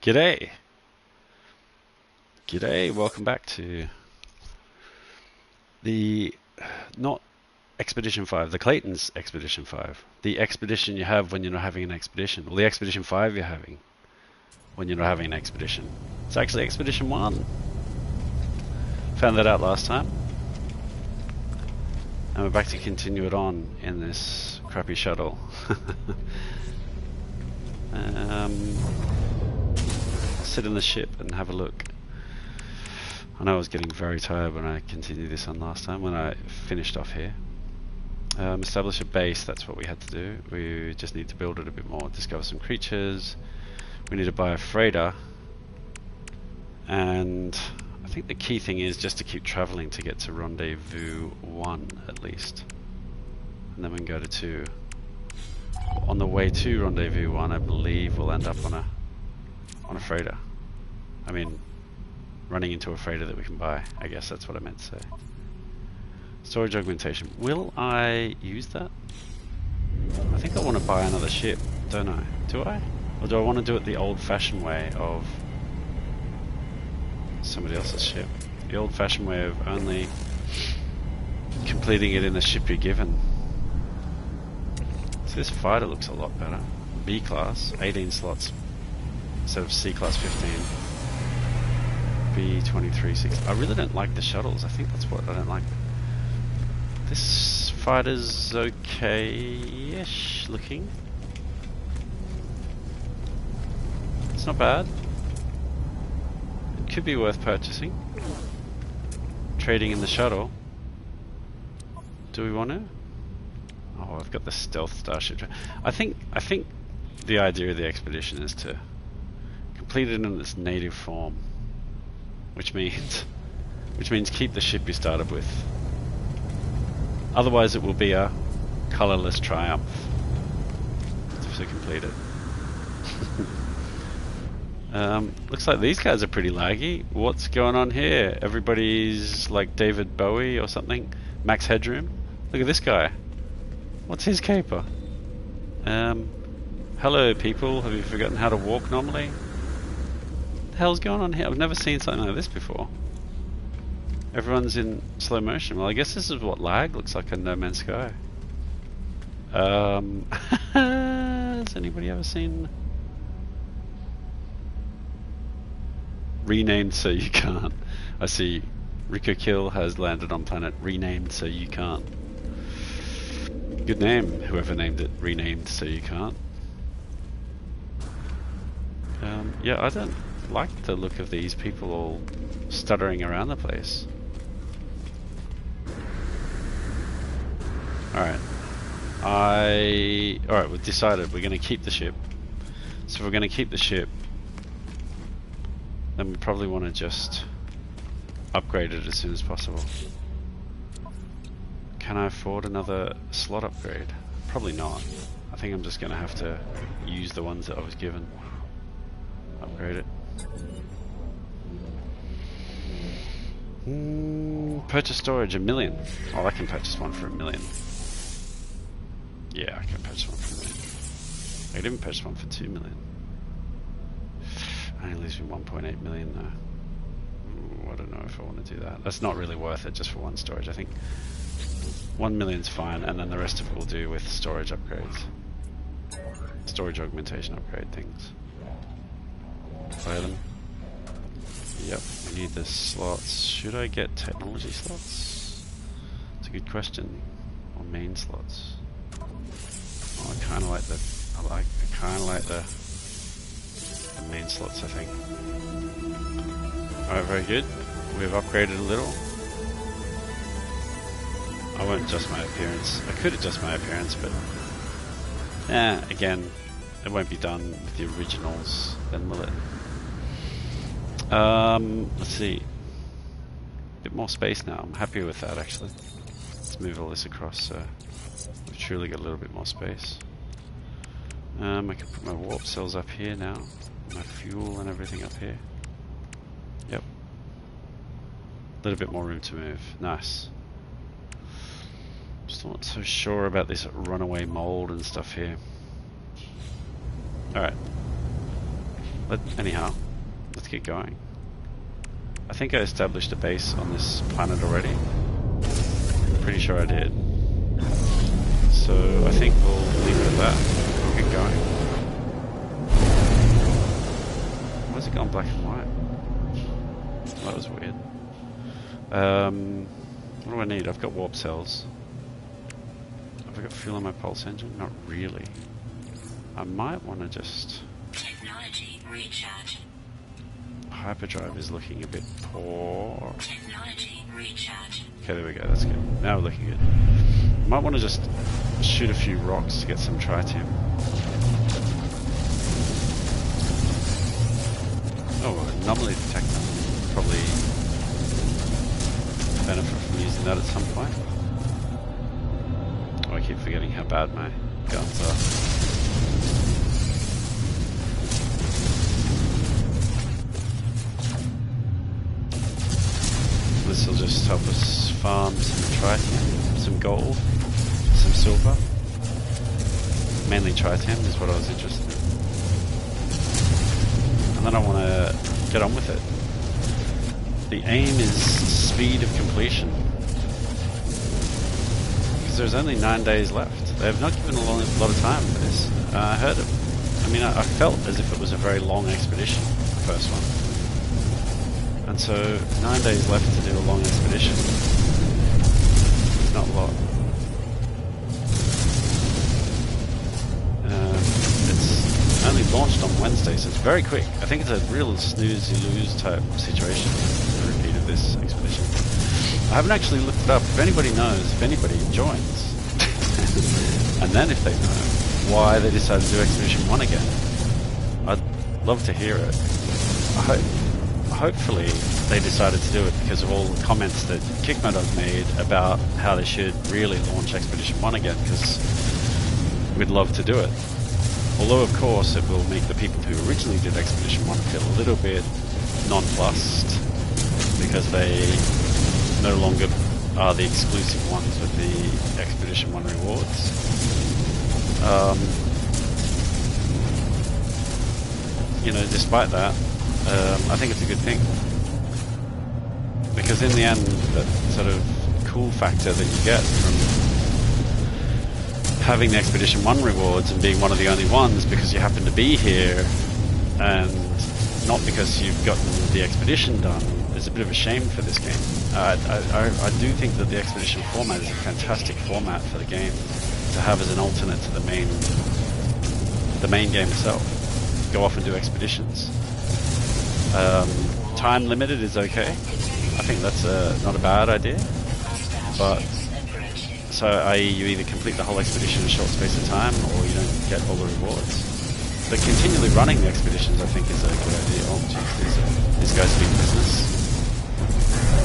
G'day. G'day, welcome back to the not Expedition 5, the Clayton's Expedition 5. The expedition you have when you're not having an expedition. Or the Expedition 5 you're having when you're not having an expedition. It's actually Expedition 1. Found that out last time. And we're back to continue it on in this crappy shuttle. I'll sit in the ship and have a look. I know I was getting very tired when I continued this on last time, when I finished off here. Establish a base, that's what we had to do. We just need to build it a bit more. Discover some creatures. We need to buy a freighter. And I think the key thing is just to keep traveling to get to Rendezvous 1 at least. And then we can go to 2. On the way to Rendezvous 1, I believe we'll end up on a freighter. I mean, running into a freighter that we can buy. I guess that's what I meant to say. Storage augmentation. Will I use that? I think I want to buy another ship, don't I? Do I? Or do I want to do it the old-fashioned way of somebody else's ship? The old-fashioned way of only completing it in the ship you're given. So this fighter looks a lot better. B class, 18 slots instead of C class 15. B23, 6. I really don't like the shuttles. I think that's what I don't like. This fighter's okay-ish looking. It's not bad. It could be worth purchasing. Trading in the shuttle. Do we want to? Oh, I've got the stealth starship. I think the idea of the expedition is to complete it in its native form, which means keep the ship you started with. Otherwise, it will be a colorless triumph to complete it. Looks like these guys are pretty laggy. What's going on here? Everybody's like David Bowie or something. Max Headroom. Look at this guy. What's his caper? Hello people, have you forgotten how to walk normally? What the hell's going on here? I've never seen something like this before. Everyone's in slow motion. Well, I guess this is what lag looks like in No Man's Sky. Has anybody ever seen Renamed So You Can't? I see Rico Kill has landed on planet Renamed So You Can't. Good name, whoever named it. Renamed So You Can't. Yeah, I don't like the look of these people all stuttering around the place. Alright. Alright, we've decided we're going to keep the ship. So if we're going to keep the ship, then we probably want to just upgrade it as soon as possible. Can I afford another slot upgrade? Probably not. I think I'm just going to have to use the ones that I was given. Upgrade it. Purchase storage, 1 million. Oh, I can purchase one for 1 million. Yeah, I can purchase one for 1 million. I could even purchase one for 2 million. Only leaves me 1.8 million though. Ooh, I don't know if I want to do that. That's not really worth it just for one storage. I think 1 million's fine, and then the rest of it will do with storage upgrades. Storage augmentation upgrade things. Play them. Yep, we need the slots. Should I get technology slots? It's a good question. Or main slots. Oh, I kind of like the. I kind of like the main slots, I think. Alright, very good. We've upgraded a little. I won't adjust my appearance. I could adjust my appearance, but again, it won't be done with the originals, then will it? Let's see. A bit more space now. I'm happy with that actually. Let's move all this across so we've truly got a little bit more space. I can put my warp cells up here now. My fuel and everything up here. Yep. A little bit more room to move. Nice. Still not so sure about this runaway mold and stuff here. Alright. Anyhow, let's get going. I think I established a base on this planet already. Pretty sure I did. So I think we'll leave it at that. We'll get going. Why is it going black and white? That was weird. What do I need? I've got warp cells. Have I got fuel in my pulse engine? Not really. I might want to just... Technology recharge. Hyperdrive is looking a bit poor. Technology recharge. Okay, there we go. That's good. Now we're looking good. Might want to just shoot a few rocks to get some tritium. Oh, anomaly detector. Probably benefit from using that at some point. Oh, I keep forgetting how bad my guns are. This will just help us farm some tritium, some gold, some silver. Mainly tritium is what I was interested in. And then I want to get on with it. The aim is speed of completion. Because there's only 9 days left. They have not given a lot of time for this. I heard it. I mean, I felt as if it was a very long expedition, the first one. And so, 9 days left to do a long expedition. It's not a lot. It's only launched on Wednesday, so it's very quick. I think it's a real snooze-you-lose type situation, the repeat of this expedition. I haven't actually looked it up. If anybody knows, if anybody joins, and then if they know why they decided to do Expedition 1 again, I'd love to hear it. Hopefully they decided to do it because of all the comments that Kickmodog made about how they should really launch Expedition 1 again, because we'd love to do it. Although of course it will make the people who originally did Expedition 1 feel a little bit nonplussed because they no longer are the exclusive ones with the Expedition 1 rewards. You know, despite that, I think it's a good thing, because in the end, that sort of cool factor that you get from having the Expedition 1 rewards and being one of the only ones because you happen to be here and not because you've gotten the expedition done is a bit of a shame for this game. I do think that the expedition format is a fantastic format for the game to have as an alternate to the main game itself. Go off and do expeditions. Time limited is okay. I think that's not a bad idea. But so, i.e., you either complete the whole expedition in a short space of time, or you don't get all the rewards. But continually running the expeditions, I think, is a good idea. Oh, jeez, these guys mean business.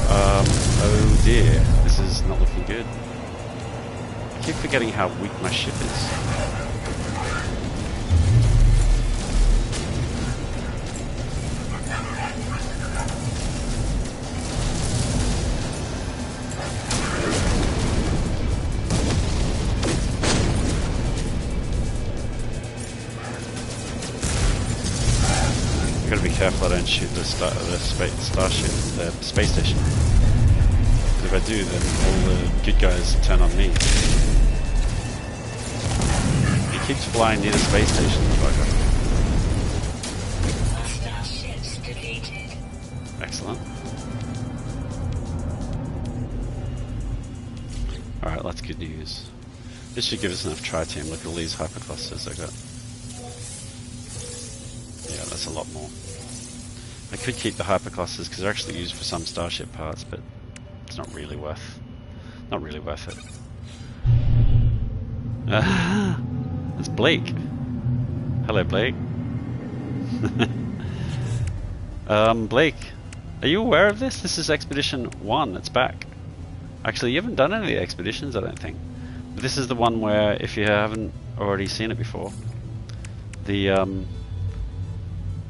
Oh dear, this is not looking good. I keep forgetting how weak my ship is. Gotta be careful I don't shoot the starship, the space station. Because if I do, then all the good guys turn on me. He keeps flying near the space station, the bugger. Excellent. Alright, that's good news. This should give us enough tritium. Look at all these hyperclusters I got. Yeah, that's a lot more. I could keep the hyperclusters because they're actually used for some starship parts, but it's not really worth it. That's Blake. Hello, Blake. Blake, are you aware of this? This is Expedition 1. It's back. Actually, you haven't done any of the expeditions, I don't think. But this is the one where, if you haven't already seen it before, the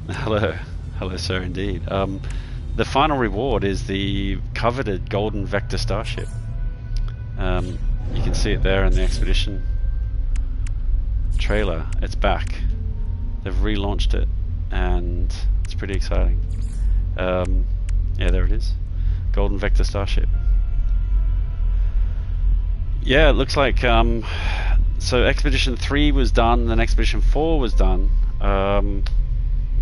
Hello, sir, indeed. The final reward is the coveted golden vector starship. You can see it there in the expedition trailer. It's back. They've relaunched it. and it's pretty exciting. Yeah, there it is. Golden Vector Starship. Yeah, it looks like so Expedition 3 was done, then Expedition 4 was done,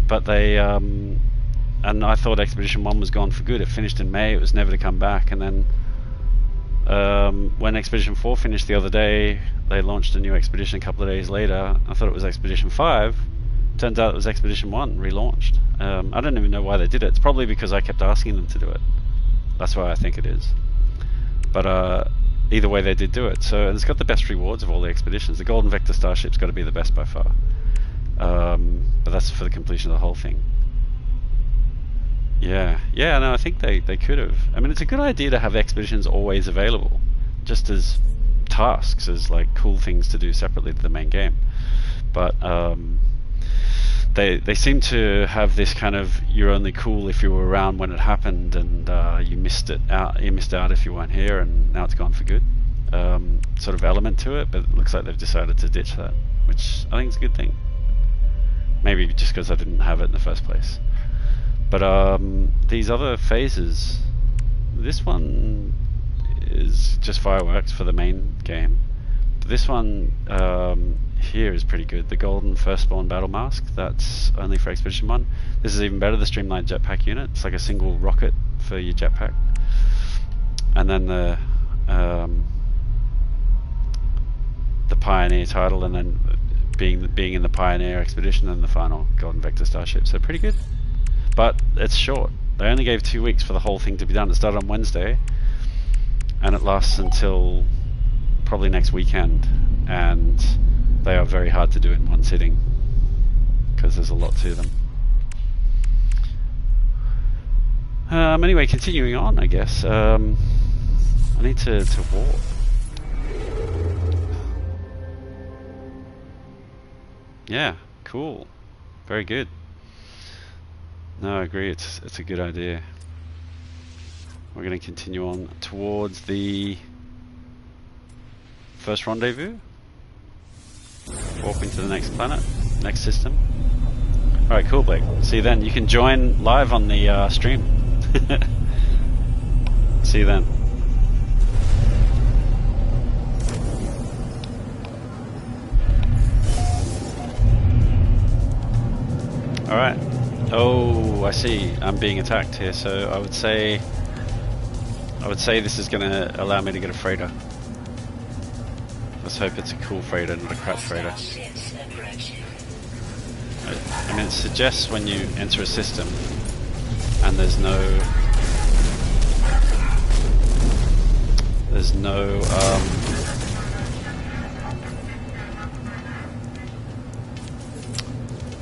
but they and I thought Expedition 1 was gone for good. It finished in May, it was never to come back, and then when Expedition 4 finished the other day, they launched a new expedition a couple of days later. I thought it was Expedition 5. Turns out it was Expedition 1 relaunched. I don't even know why they did it. It's probably because I kept asking them to do it. That's why I think it is. But either way, they did do it. So and it's got the best rewards of all the expeditions. The Golden Vector Starship's got to be the best by far. But that's for the completion of the whole thing. Yeah, no, I think they could have. I mean, it's a good idea to have expeditions always available, just as tasks, as like cool things to do separately to the main game. But they seem to have this kind of you're only cool if you were around when it happened, and you missed out if you weren't here, and now it's gone for good. Sort of element to it, but it looks like they've decided to ditch that, which I think is a good thing. Maybe just because I didn't have it in the first place. But these other phases, this one is just fireworks for the main game. But this one here is pretty good. The Golden Firstborn Battle Mask, that's only for Expedition 1. This is even better, the Streamlined Jetpack Unit. It's like a single rocket for your jetpack. And then the Pioneer title, and then being in the Pioneer expedition, and the final Golden Vector Starship. So pretty good. But it's short. They only gave 2 weeks for the whole thing to be done. It started on Wednesday, and it lasts until probably next weekend. And they are very hard to do in one sitting because there's a lot to them. Anyway, continuing on, I guess. I need to warp. Yeah, cool. Very good. No, I agree, it's a good idea. We're going to continue on towards the first rendezvous. Warping to the next planet, next system. Alright, cool, Blake. See you then. You can join live on the stream. See you then. Alright. Oh, I see. I'm being attacked here, so I would say this is going to allow me to get a freighter. Let's hope it's a cool freighter, not a crap freighter. I mean, it suggests when you enter a system and there's no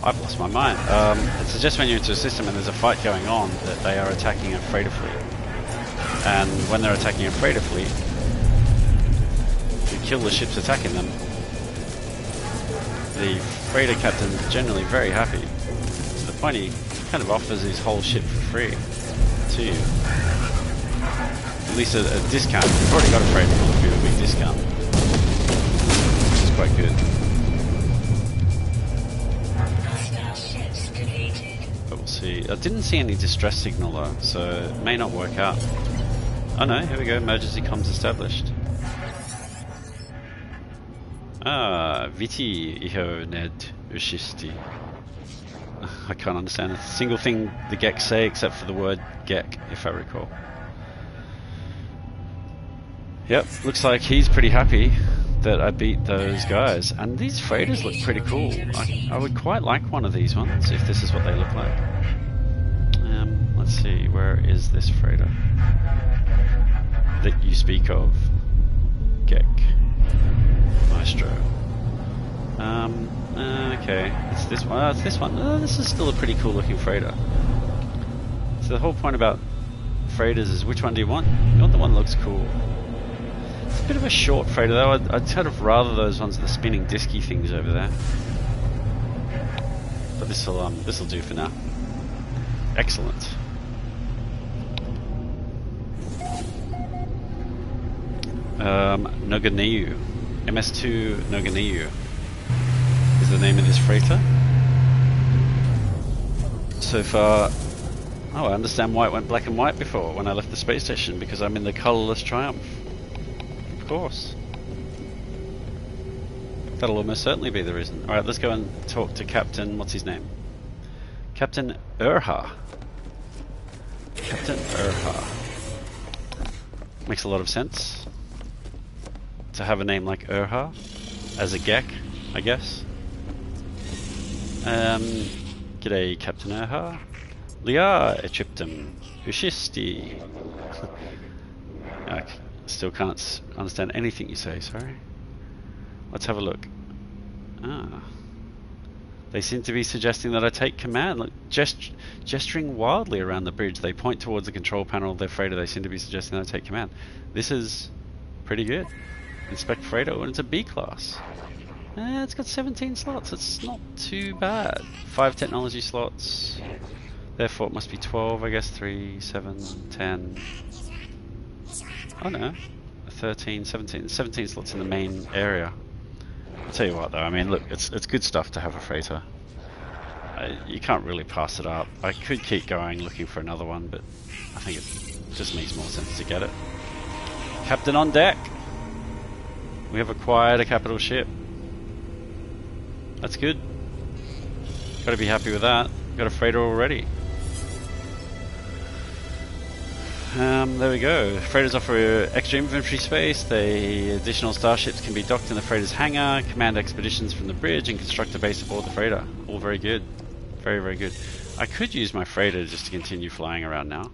I've lost my mind. It suggests when you enter a system and there's a fight going on that they are attacking a freighter fleet. And when they're attacking a freighter fleet, if you kill the ships attacking them, the freighter captain's generally very happy. To the point he kind of offers his whole ship for free to you. At least a discount. You've already got a freighter, it'll give you a big discount. Which is quite good. But we'll see. I didn't see any distress signal though, so it may not work out. Oh no, here we go, emergency comms established. Ah, Viti iho ned ushisti. I can't understand a single thing the Gek say except for the word Gek, if I recall. Yep, looks like he's pretty happy that I beat those guys. And these freighters look pretty cool. I would quite like one of these ones, if this is what they look like. Let's see, where is this freighter that you speak of? Gek. Maestro. Okay, it's this one. It's this one. This is still a pretty cool looking freighter. So the whole point about freighters is which one do you want? You want the one that looks cool. It's a bit of a short freighter though. I'd sort of rather those ones with the spinning disky things over there. But this'll do for now. Excellent. Noganiyu. MS2 Noganiyu is the name of this freighter. so far. Oh, I understand why it went black and white before when I left the space station, because I'm in the colourless Triumph. Of course. That'll almost certainly be the reason. Alright, let's go and talk to Captain... what's his name? Captain Urha. Captain Urha. Makes a lot of sense to have a name like Urha as a Gek, I guess. G'day, Captain Urha. Lia Egyptum Ushisti. I still can't understand anything you say, sorry. Let's have a look. Ah. They seem to be suggesting that I take command. Look, gesturing wildly around the bridge, they point towards the control panel of their freighter. They seem to be suggesting that I take command. This is pretty good. Inspect freighter, and it's a B class. It's got 17 slots. It's not too bad. 5 technology slots. Therefore, it must be 12, I guess. 3, 7, 10. Oh no. 13, 17. 17 slots in the main area. I'll tell you what though, I mean look, it's good stuff to have a freighter. You can't really pass it up. I could keep going looking for another one, but I think it just makes more sense to get it. Captain on deck! We have acquired a capital ship. That's good. Gotta be happy with that. Got a freighter already. There we go. Freighters offer extra inventory space. The additional starships can be docked in the freighter's hangar, command expeditions from the bridge, and construct a base aboard the freighter. All very good. Very, very good. I could use my freighter just to continue flying around now,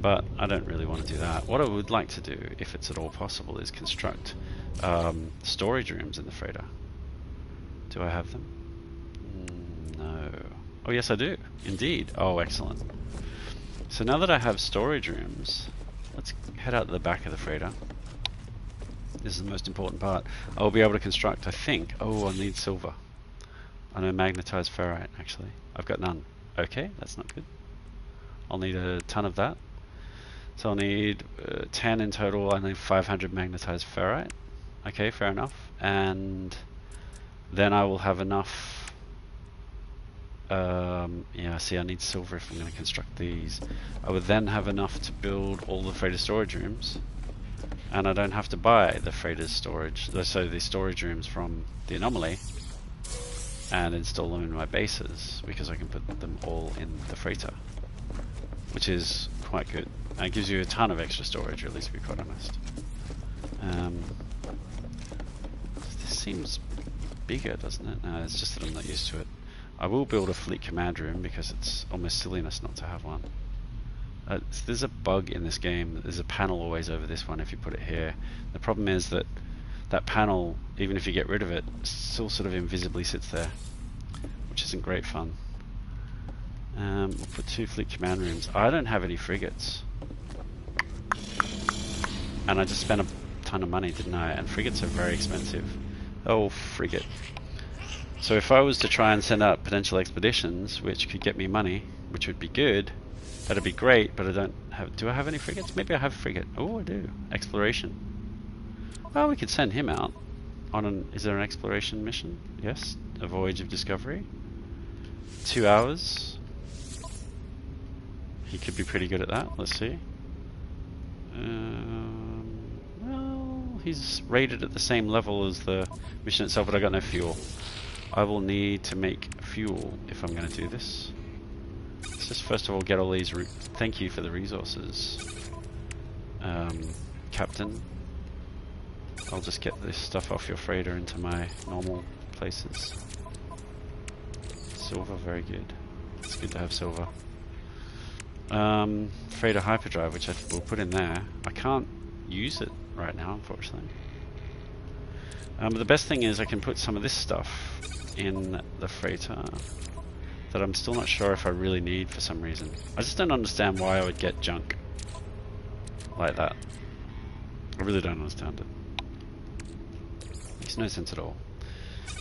but I don't really want to do that. What I would like to do, if it's at all possible, is construct storage rooms in the freighter. Do I have them? No. Oh yes, I do. Indeed. Oh, excellent. So now that I have storage rooms, let's head out to the back of the freighter. This is the most important part. I'll be able to construct, I think. Oh, I need silver. I know magnetized ferrite, actually. I've got none. Okay, that's not good. I'll need a ton of that. So I'll need 10 in total. I need 500 magnetized ferrite. Okay, fair enough. And then I will have enough. Yeah, see, I need silver if I'm going to construct these. I would then have enough to build all the freighter storage rooms, and I don't have to buy the freighter's storage, so the storage rooms from the anomaly, and install them in my bases, because I can put them all in the freighter, which is quite good. And it gives you a ton of extra storage, or at least to be quite honest. This seems bigger, doesn't it? No, it's just that I'm not used to it. I will build a fleet command room because it's almost silliness not to have one. There's a bug in this game. There's a panel always over this one if you put it here. The problem is that that panel, even if you get rid of it, still sort of invisibly sits there, which isn't great fun. We'll put 2 fleet command rooms. I don't have any frigates. And I just spent a ton of money, didn't I? And frigates are very expensive. Oh, frigate. So if I was to try and send out potential expeditions, which could get me money, which would be good, that'd be great, but I don't have... Do I have any frigates? Maybe I have a frigate. Oh, I do. Exploration. Well, we could send him out on an... Is there an exploration mission? Yes. A voyage of discovery. 2 hours. He could be pretty good at that. Let's see. Well, he's rated at the same level as the mission itself, but I got no fuel. I will need to make fuel if I'm going to do this. Let's just first of all get all these... Thank you for the resources, Captain. I'll just get this stuff off your freighter into my normal places. Silver, very good. It's good to have silver. Freighter hyperdrive, which I will put in there. I can't use it right now, unfortunately. But the best thing is I can put some of this stuff in the freighter that I'm still not sure if I really need for some reason. I just don't understand why I would get junk like that. I really don't understand it. Makes no sense at all.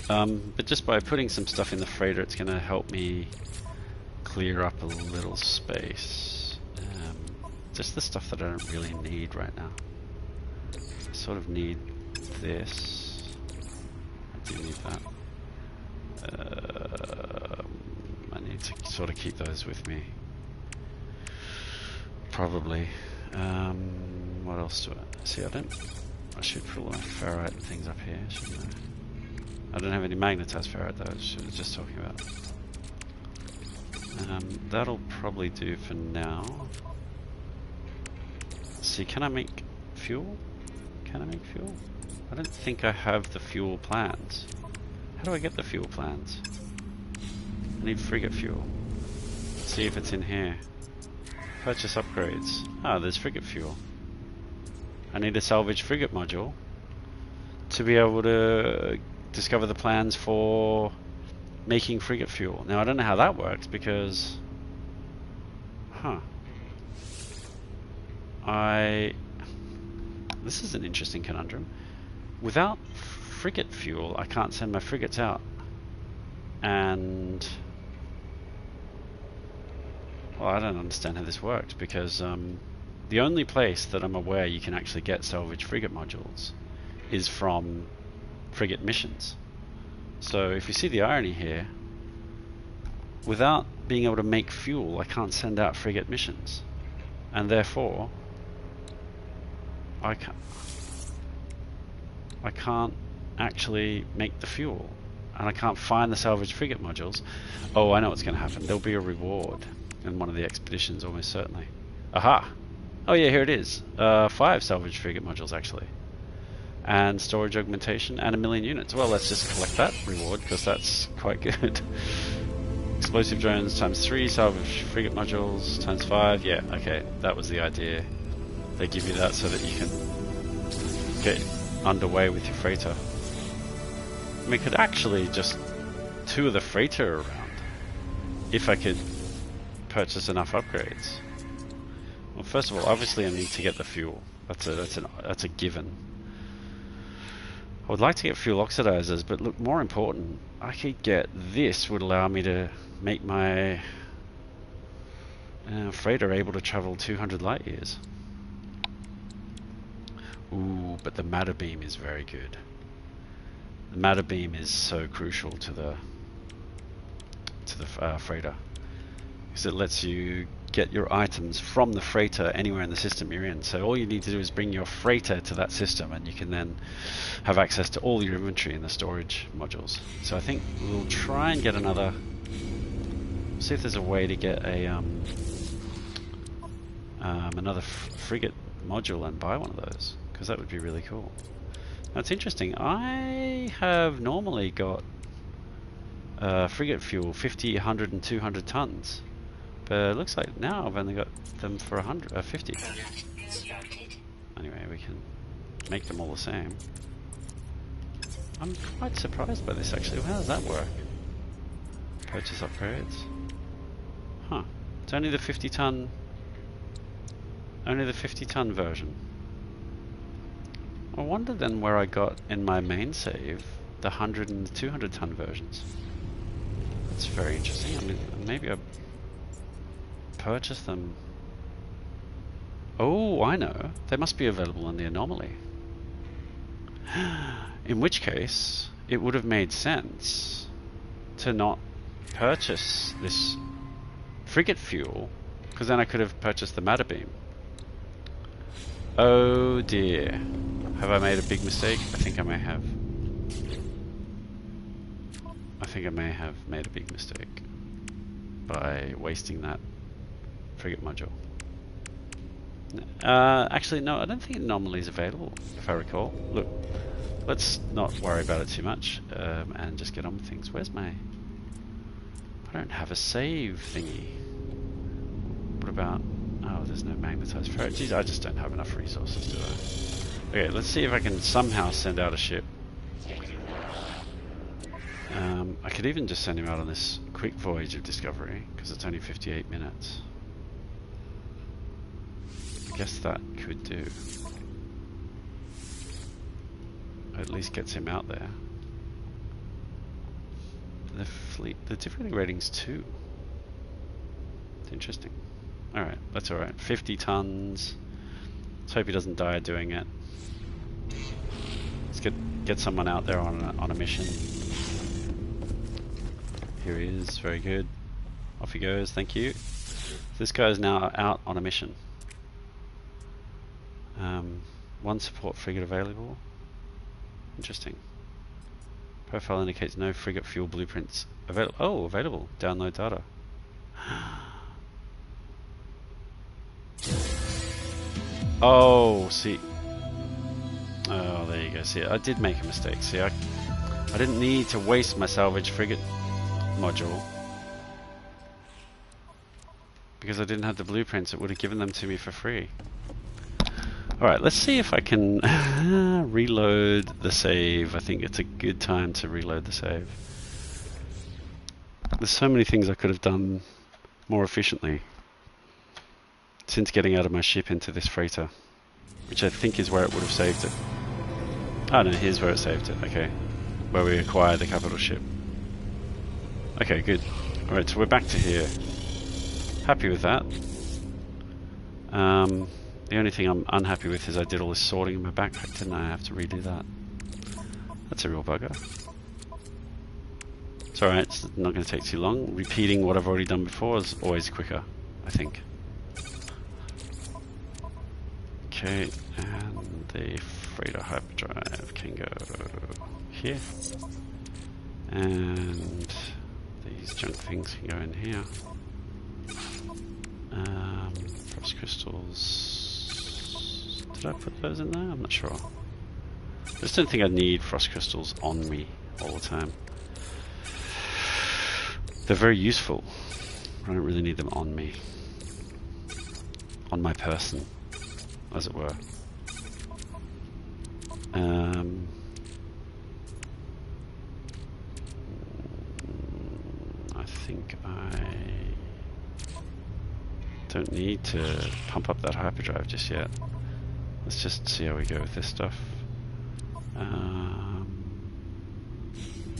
But just by putting some stuff in the freighter, it's going to help me clear up a little space. Just the stuff that I don't really need right now. I sort of need this. I do need that. I need to sort of keep those with me. Probably. What else do I see? I should put all my ferrite and things up here, shouldn't I? I don't have any magnetized ferrite though, which I was just talking about. That'll probably do for now. Let's see, can I make fuel? Can I make fuel? I don't think I have the fuel plans. How do I get the fuel plans? I need frigate fuel. Let's see if it's in here. Purchase upgrades. Ah, there's frigate fuel. I need a salvage frigate module to be able to discover the plans for making frigate fuel. Now I don't know how that works because... This is an interesting conundrum. Without frigate fuel, I can't send my frigates out. And... well, I don't understand how this works because the only place that I'm aware you can actually get salvage frigate modules is from frigate missions. So if you see the irony here, without being able to make fuel, I can't send out frigate missions, and therefore I can't actually make the fuel, and I can't find the salvage frigate modules. Oh, I know what's going to happen. There'll be a reward in one of the expeditions, almost certainly. Aha! Oh yeah, here it is. 5 salvage frigate modules actually. And storage augmentation and 1,000,000 units. Well, let's just collect that reward because that's quite good. Explosive drones times 3, salvage frigate modules times 5. Yeah, okay, that was the idea. They give you that so that you can get underway with your freighter. I mean, could actually just tour the freighter around if I could purchase enough upgrades. Well, first of all, obviously I need to get the fuel. That's a given. I would like to get fuel oxidizers, but look, more important, I could get this would allow me to make my freighter able to travel 200 light years. Ooh, but the matter beam is very good. The matter beam is so crucial to the freighter because it lets you get your items from the freighter anywhere in the system you're in. So all you need to do is bring your freighter to that system and you can then have access to all your inventory in the storage modules. So I think we'll try and get another, see if there's a way to get a another frigate module and buy one of those, because that would be really cool. Now it's interesting, I have normally got frigate fuel 50, 100 and 200 tons. But it looks like now I've only got them for 50. Anyway, we can make them all the same. I'm quite surprised by this actually. How does that work? Purchase upgrades. Huh. It's only the 50 ton version. I wonder then where I got in my main save the 100 and the 200 ton versions. That's very interesting. I mean, maybe I purchase them. Oh, I know. They must be available in the anomaly. In which case, it would have made sense to not purchase this frigate fuel, because then I could have purchased the matter beam. Oh dear. Have I made a big mistake? I think I may have. I think I may have made a big mistake by wasting that frigate module. Actually, no, I don't think anomaly is available, if I recall. Look, let's not worry about it too much and just get on with things. Where's my... I don't have a save thingy. What about... oh, there's no magnetized ferrite. Geez, I just don't have enough resources, do I? Okay, let's see if I can somehow send out a ship. I could even just send him out on this quick voyage of discovery, because it's only 58 minutes. I guess that could do. At least gets him out there. The fleet, the difficulty rating's 2. It's interesting. Alright, that's alright. 50 tons. Let's hope he doesn't die doing it. Let's get someone out there on a mission. Here he is, very good. Off he goes, thank you. This guy is now out on a mission. One support frigate available. Interesting. Profile indicates no frigate fuel blueprints available. Oh, available. Download data. Oh, see. Oh, there you go. See, I did make a mistake. See, I didn't need to waste my salvage frigate module. Because I didn't have the blueprints, it would have given them to me for free. Alright, let's see if I can reload the save. I think it's a good time to reload the save. There's so many things I could have done more efficiently since getting out of my ship into this freighter, which I think is where it would have saved it. Oh no, here's where it saved it, okay. Where we acquired the capital ship. Okay, good. Alright, so we're back to here. Happy with that. The only thing I'm unhappy with is I did all this sorting in my backpack, didn't I? I have to redo that. That's a real bugger. It's alright, it's not going to take too long. Repeating what I've already done before is always quicker, I think. Okay, and the freighter hyperdrive can go here. And these junk things can go in here. Frost crystals. Did I put those in there? I'm not sure. I just don't think I need frost crystals on me all the time. They're very useful. I don't really need them on me. On my person, as it were. I think I don't need to pump up that hyperdrive just yet. Let's just see how we go with this stuff.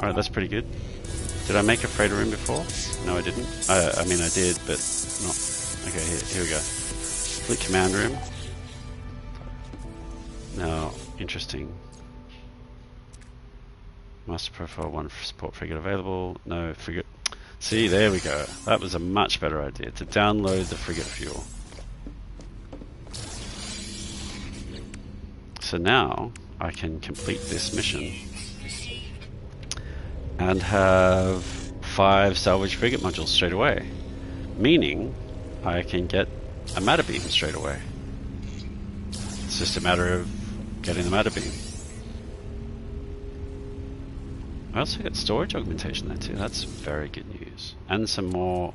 Alright, that's pretty good. Did I make a freighter room before? No, I didn't. I mean, I did, but not. Okay, here we go. Fleet command room. No, interesting. Master profile, one support frigate available. No frigate. See, there we go. That was a much better idea, to download the frigate fuel. So now I can complete this mission and have 5 salvage frigate modules straight away, meaning I can get a matter beam straight away. It's just a matter of getting the matter beam. I also get storage augmentation there too. That's very good news. And some more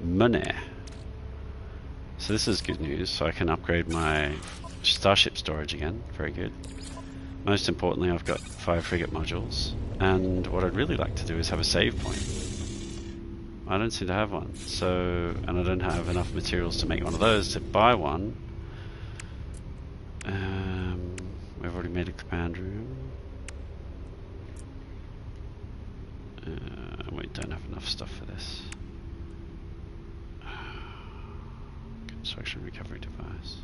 money. So this is good news. So I can upgrade my starship storage again. Very good. Most importantly, I've got 5 frigate modules. And what I'd really like to do is have a save point. I don't seem to have one. So, and I don't have enough materials to make one of those to buy one. We've already made a command room. We don't have enough stuff for this. Construction recovery device.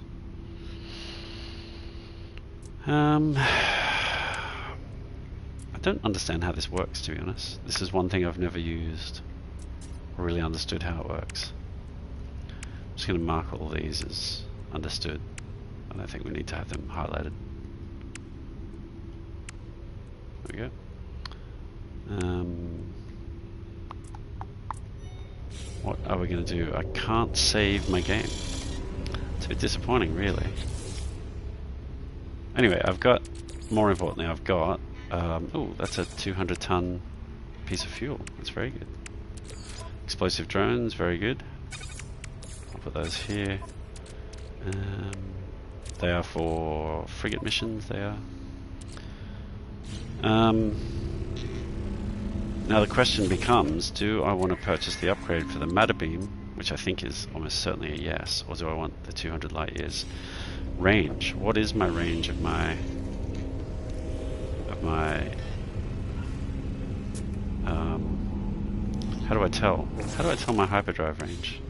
I don't understand how this works, to be honest. This is one thing I've never used or really understood how it works. I'm just going to mark all these as understood. I don't think we need to have them highlighted. There we go. What are we going to do? I can't save my game. It's a bit disappointing, really. Anyway, I've got, more importantly, I've got, oh, that's a 200-ton piece of fuel. That's very good. Explosive drones, very good. I'll put those here. They are for frigate missions, they are. Now the question becomes, do I want to purchase the upgrade for the matter beam, which I think is almost certainly a yes, or do I want the 200 light years range? What is my range of my how do I tell? How do I tell my hyperdrive range?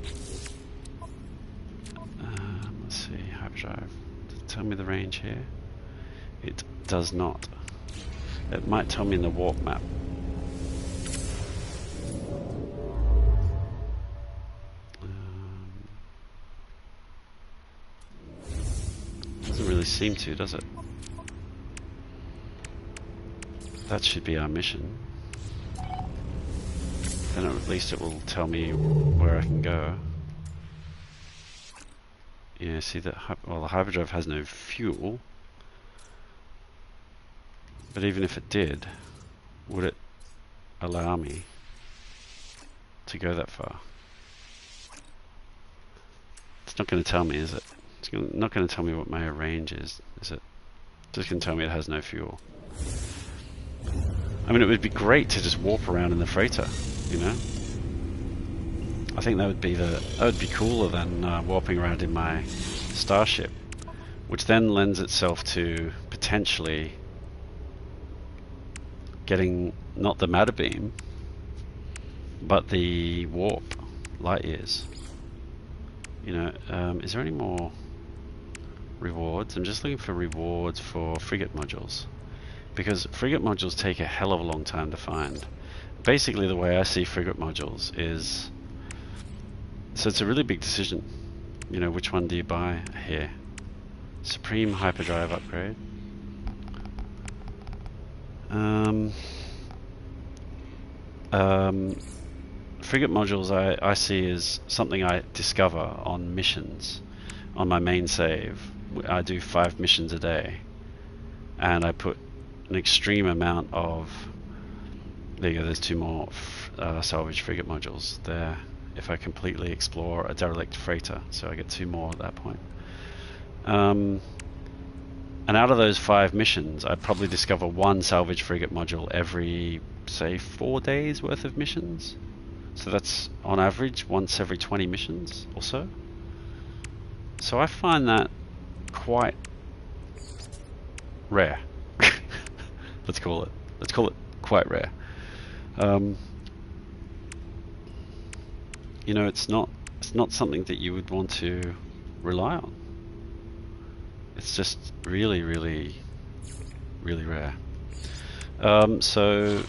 Let's see, hyperdrive. Does it tell me the range here? It does not. It might tell me in the warp map. really seem to, does it? That should be our mission. Then at least it will tell me where I can go. Yeah, see that, well, the hyperdrive has no fuel. But even if it did, would it allow me to go that far? It's not going to tell me, is it? It's not going to tell me what my range is it? Just going to tell me it has no fuel. I mean, it would be great to just warp around in the freighter, you know? I think that would be cooler than warping around in my starship, which then lends itself to potentially getting not the matter beam, but the warp light years. You know, is there any more rewards? I'm just looking for rewards for frigate modules, because frigate modules take a hell of a long time to find. Basically, the way I see frigate modules is, so it's a really big decision. You know, which one do you buy here? Supreme hyperdrive upgrade. Frigate modules I see as something I discover on missions. On my main save, I do 5 missions a day, and I put an extreme amount of, there you go, there's 2 more salvage frigate modules there if I completely explore a derelict freighter, so I get 2 more at that point. And out of those 5 missions, I probably discover 1 salvage frigate module every, say, 4 days worth of missions. So that's on average once every 20 missions or so. So I find that quite rare. Let's call it quite rare. You know, it's not something that you would want to rely on. It's just really, really, really rare. So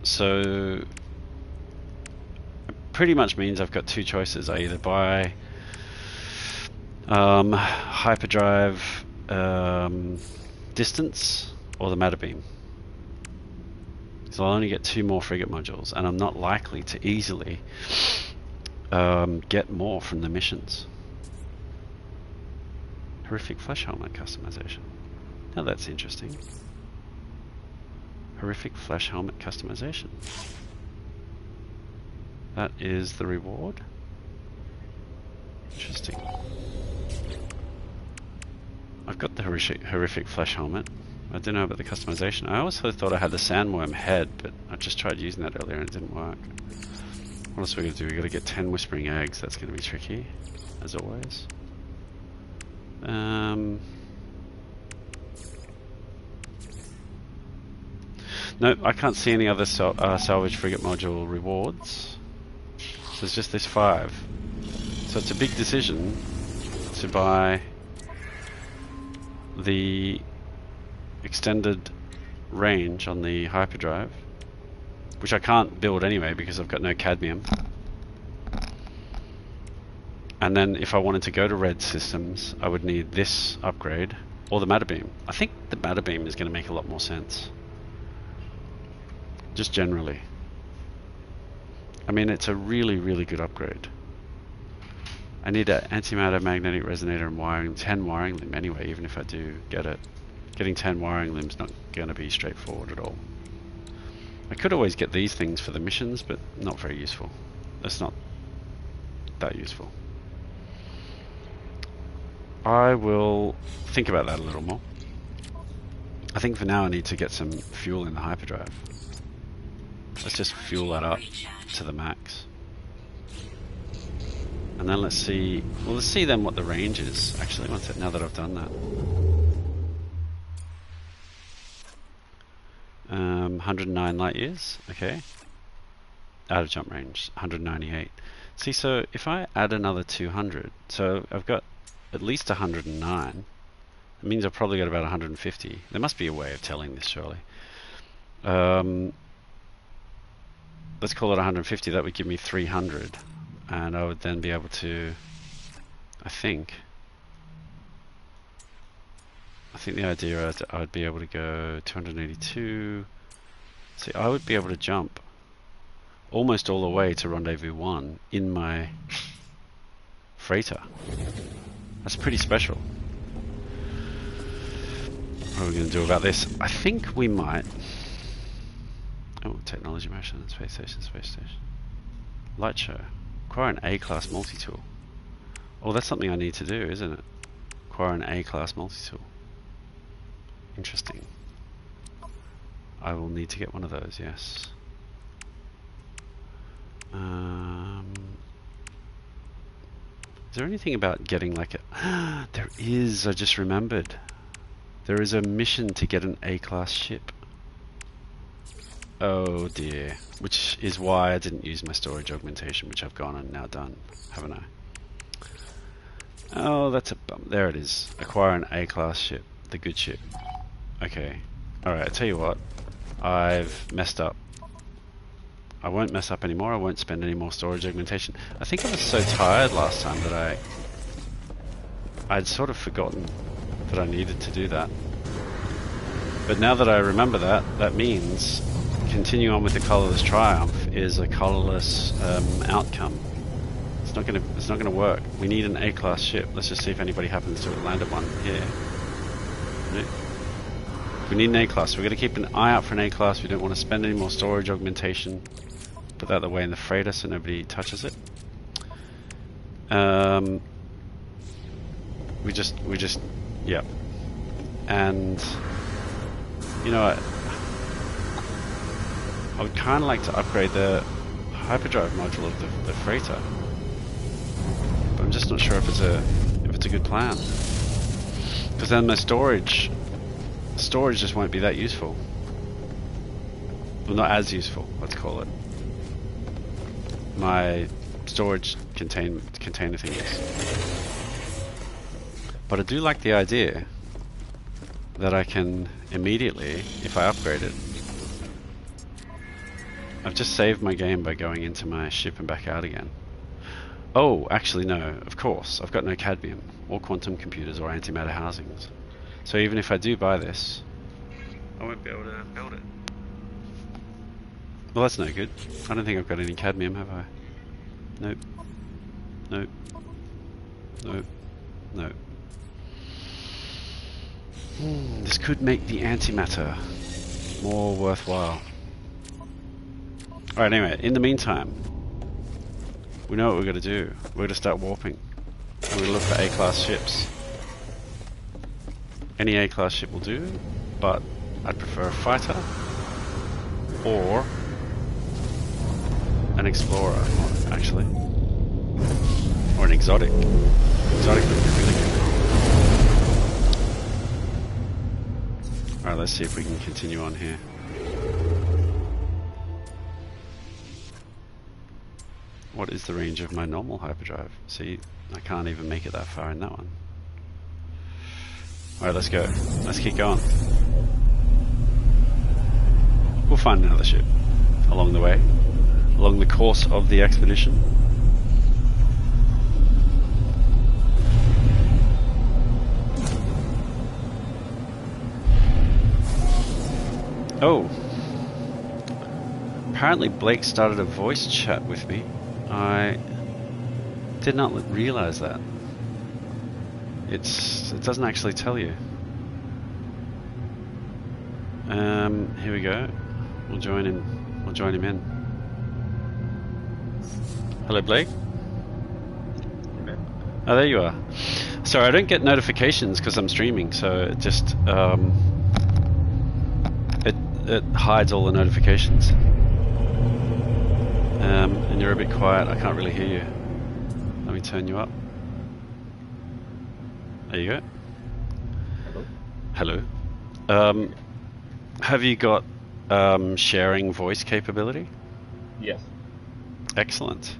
it pretty much means I've got 2 choices. I either buy hyperdrive distance or the matter beam. So I'll only get 2 more frigate modules, and I'm not likely to easily get more from the missions. Horrific flesh helmet customization. Now that's interesting. Horrific flesh helmet customization. That is the reward. Interesting. I've got the horrific flesh helmet. I don't know about the customization. I also thought I had the sandworm head, but I just tried using that earlier and it didn't work. What else are we going to do? We've got to get 10 whispering eggs. That's going to be tricky, as always. No, I can't see any other salvage frigate module rewards. So it's just this 5. So it's a big decision to buy the extended range on the hyperdrive, which I can't build anyway because I've got no cadmium. And then if I wanted to go to red systems, I would need this upgrade or the matter beam. I think the matter beam is going to make a lot more sense. Just generally. I mean, it's a really, really good upgrade. I need an antimatter, magnetic resonator, and wiring, 10 wiring limb anyway, even if I do get it. Getting 10 wiring limbs not going to be straightforward at all. I could always get these things for the missions, but not very useful. That's not that useful. I will think about that a little more. I think for now I need to get some fuel in the hyperdrive. Let's just fuel that up to the max. And then let's see, well, let's see then what the range is. Actually, one sec, now that I've done that. 109 light years, okay. Out of jump range, 198. See, so if I add another 200, so I've got at least 109. It means I've probably got about 150. There must be a way of telling this, surely. Let's call it 150. That would give me 300. And I would then be able to, I think, I think the idea is I'd be able to go 282. See, I would be able to jump almost all the way to Rendezvous 1 in my freighter. That's pretty special. What are we going to do about this? I think we might... Oh, technology motion, space station, space station. Light show. Acquire an A-class multi-tool. Oh, that's something I need to do, isn't it? Acquire an A-class multi-tool. Interesting. I will need to get one of those, yes. Is there anything about getting like a... There is, I just remembered. There is a mission to get an A-class ship. Oh dear. Which is why I didn't use my storage augmentation, which I've gone and now done, haven't I? Oh, that's a bum. There it is. Acquire an A-class ship. The good ship. Okay. Alright, I tell you what. I've messed up. I won't mess up anymore. I won't spend any more storage augmentation. I think I was so tired last time that I'd sort of forgotten that I needed to do that. But now that I remember that, that means continuing on with the colorless triumph is a colorless outcome. It's not gonna work. We need an A-class ship. Let's just see if anybody happens to have landed one here. Nope. We need an A-class. We're going to keep an eye out for an A-class. We don't want to spend any more storage augmentation. Put that away in the freighter so nobody touches it. We just, yeah. And, you know, I would kind of like to upgrade the hyperdrive module of the freighter. But I'm just not sure if it's a good plan. Because then my storage just won't be that useful. Well, not as useful, let's call it. My storage container thing is. But I do like the idea that I can immediately, if I upgrade it, I've just saved my game by going into my ship and back out again. Oh, actually no, of course, I've got no cadmium, or quantum computers, or antimatter housings. So even if I do buy this, I won't be able to build it. Well, that's no good. I don't think I've got any cadmium, have I? Nope. Nope. Nope. Nope. This could make the antimatter more worthwhile. Alright, anyway, in the meantime, we know what we're going to do. We're going to start warping. And we're going to look for A-class ships. Any A-class ship will do, but I'd prefer a fighter or an explorer, actually, or an exotic. Exotic would be really good. Alright, let's see if we can continue on here. What is the range of my normal hyperdrive? See, I can't even make it that far in that one. Alright, let's go. Let's keep going. We'll find another ship along the way, along the course of the expedition. Oh. Apparently Blake started a voice chat with me. I did not realize that. It doesn't actually tell you. Here we go. We'll join him. We'll join him in. Hello, Blake. Oh, there you are. Sorry, I don't get notifications because I'm streaming, so it just it hides all the notifications. And you're a bit quiet. I can't really hear you. Let me turn you up. There you go. Hello. Hello. Have you got sharing voice capability? Yes. Excellent.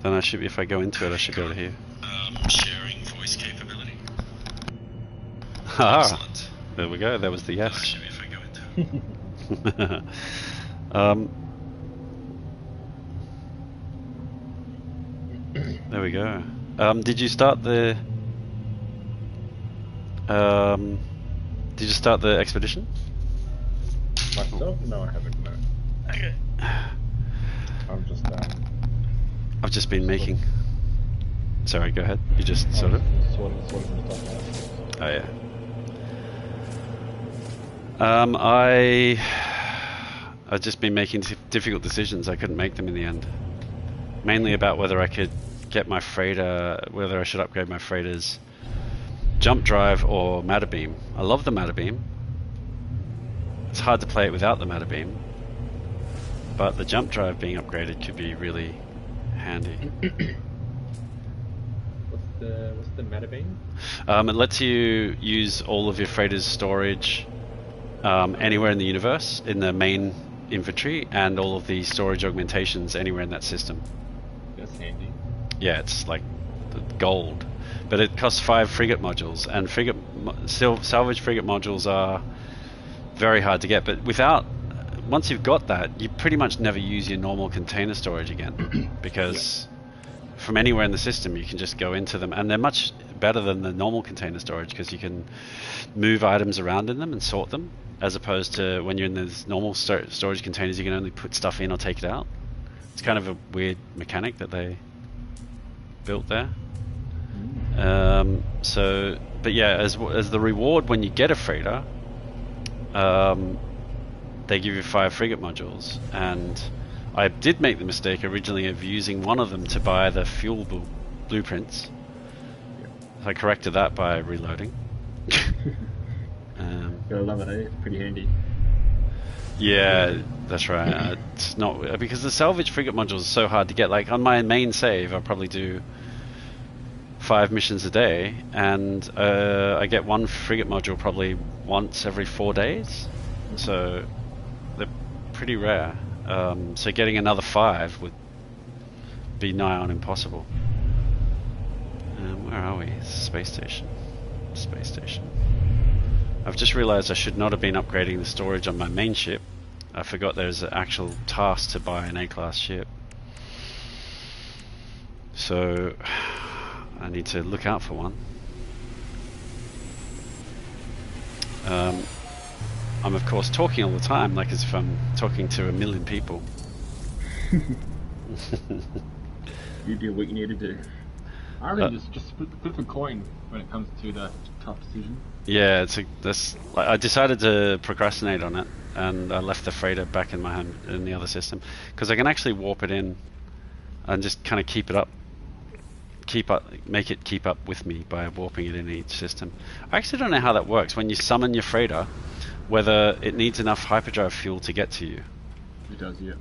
Then I should be, if I go into it, I should be able to hear. Sharing voice capability. Excellent. There we go. That was the yes. I should be if I go into it. There we go. Did you start the Did you start the expedition? Myself? No, I haven't. No. Okay. I'm just I've just been making. Sorry, go ahead. You just sort of. sorting some stuff out. Oh yeah. I've just been making difficult decisions. I couldn't make them in the end. Mainly about whether I could get my freighter, whether I should upgrade my freighter's jump drive or matter beam. I love the matter beam. It's hard to play it without the matter beam, but the jump drive being upgraded could be really handy. What's the meta beam? It lets you use all of your freighter's storage anywhere in the universe in the main inventory, and all of the storage augmentations anywhere in that system. That's handy. Yeah, it's like gold, but it costs 5 frigate modules, and salvage frigate modules are very hard to get. But once you've got that, you pretty much never use your normal container storage again, because from anywhere in the system you can just go into them, and they're much better than the normal container storage because you can move items around in them and sort them, as opposed to when you're in those normal storage containers, you can only put stuff in or take it out. It's kind of a weird mechanic that they built there. But yeah, as the reward when you get a freighter, they give you 5 frigate modules, and I did make the mistake originally of using one of them to buy the fuel blueprints. I corrected that by reloading. Gotta love it, eh? It's pretty handy. Yeah, that's right. It's not because the salvage frigate modules are so hard to get. Like on my main save, I probably do 5 missions a day, and I get 1 frigate module probably once every 4 days. So they're pretty rare. So getting another 5 would be nigh on impossible. Where are we? Space station. Space station. I've just realized I should not have been upgrading the storage on my main ship. I forgot there's an actual task to buy an A-class ship. So I need to look out for one. I'm of course talking all the time, like as if I'm talking to 1 million people. You do what you need to do. I reckon just flip a coin when it comes to the tough decision. Yeah, I decided to procrastinate on it, and I left the freighter back in the other system, because I can actually warp it in and just kind of make it keep up with me by warping it in each system. I actually don't know how that works when you summon your freighter, whether it needs enough hyperdrive fuel to get to you. It does, yeah.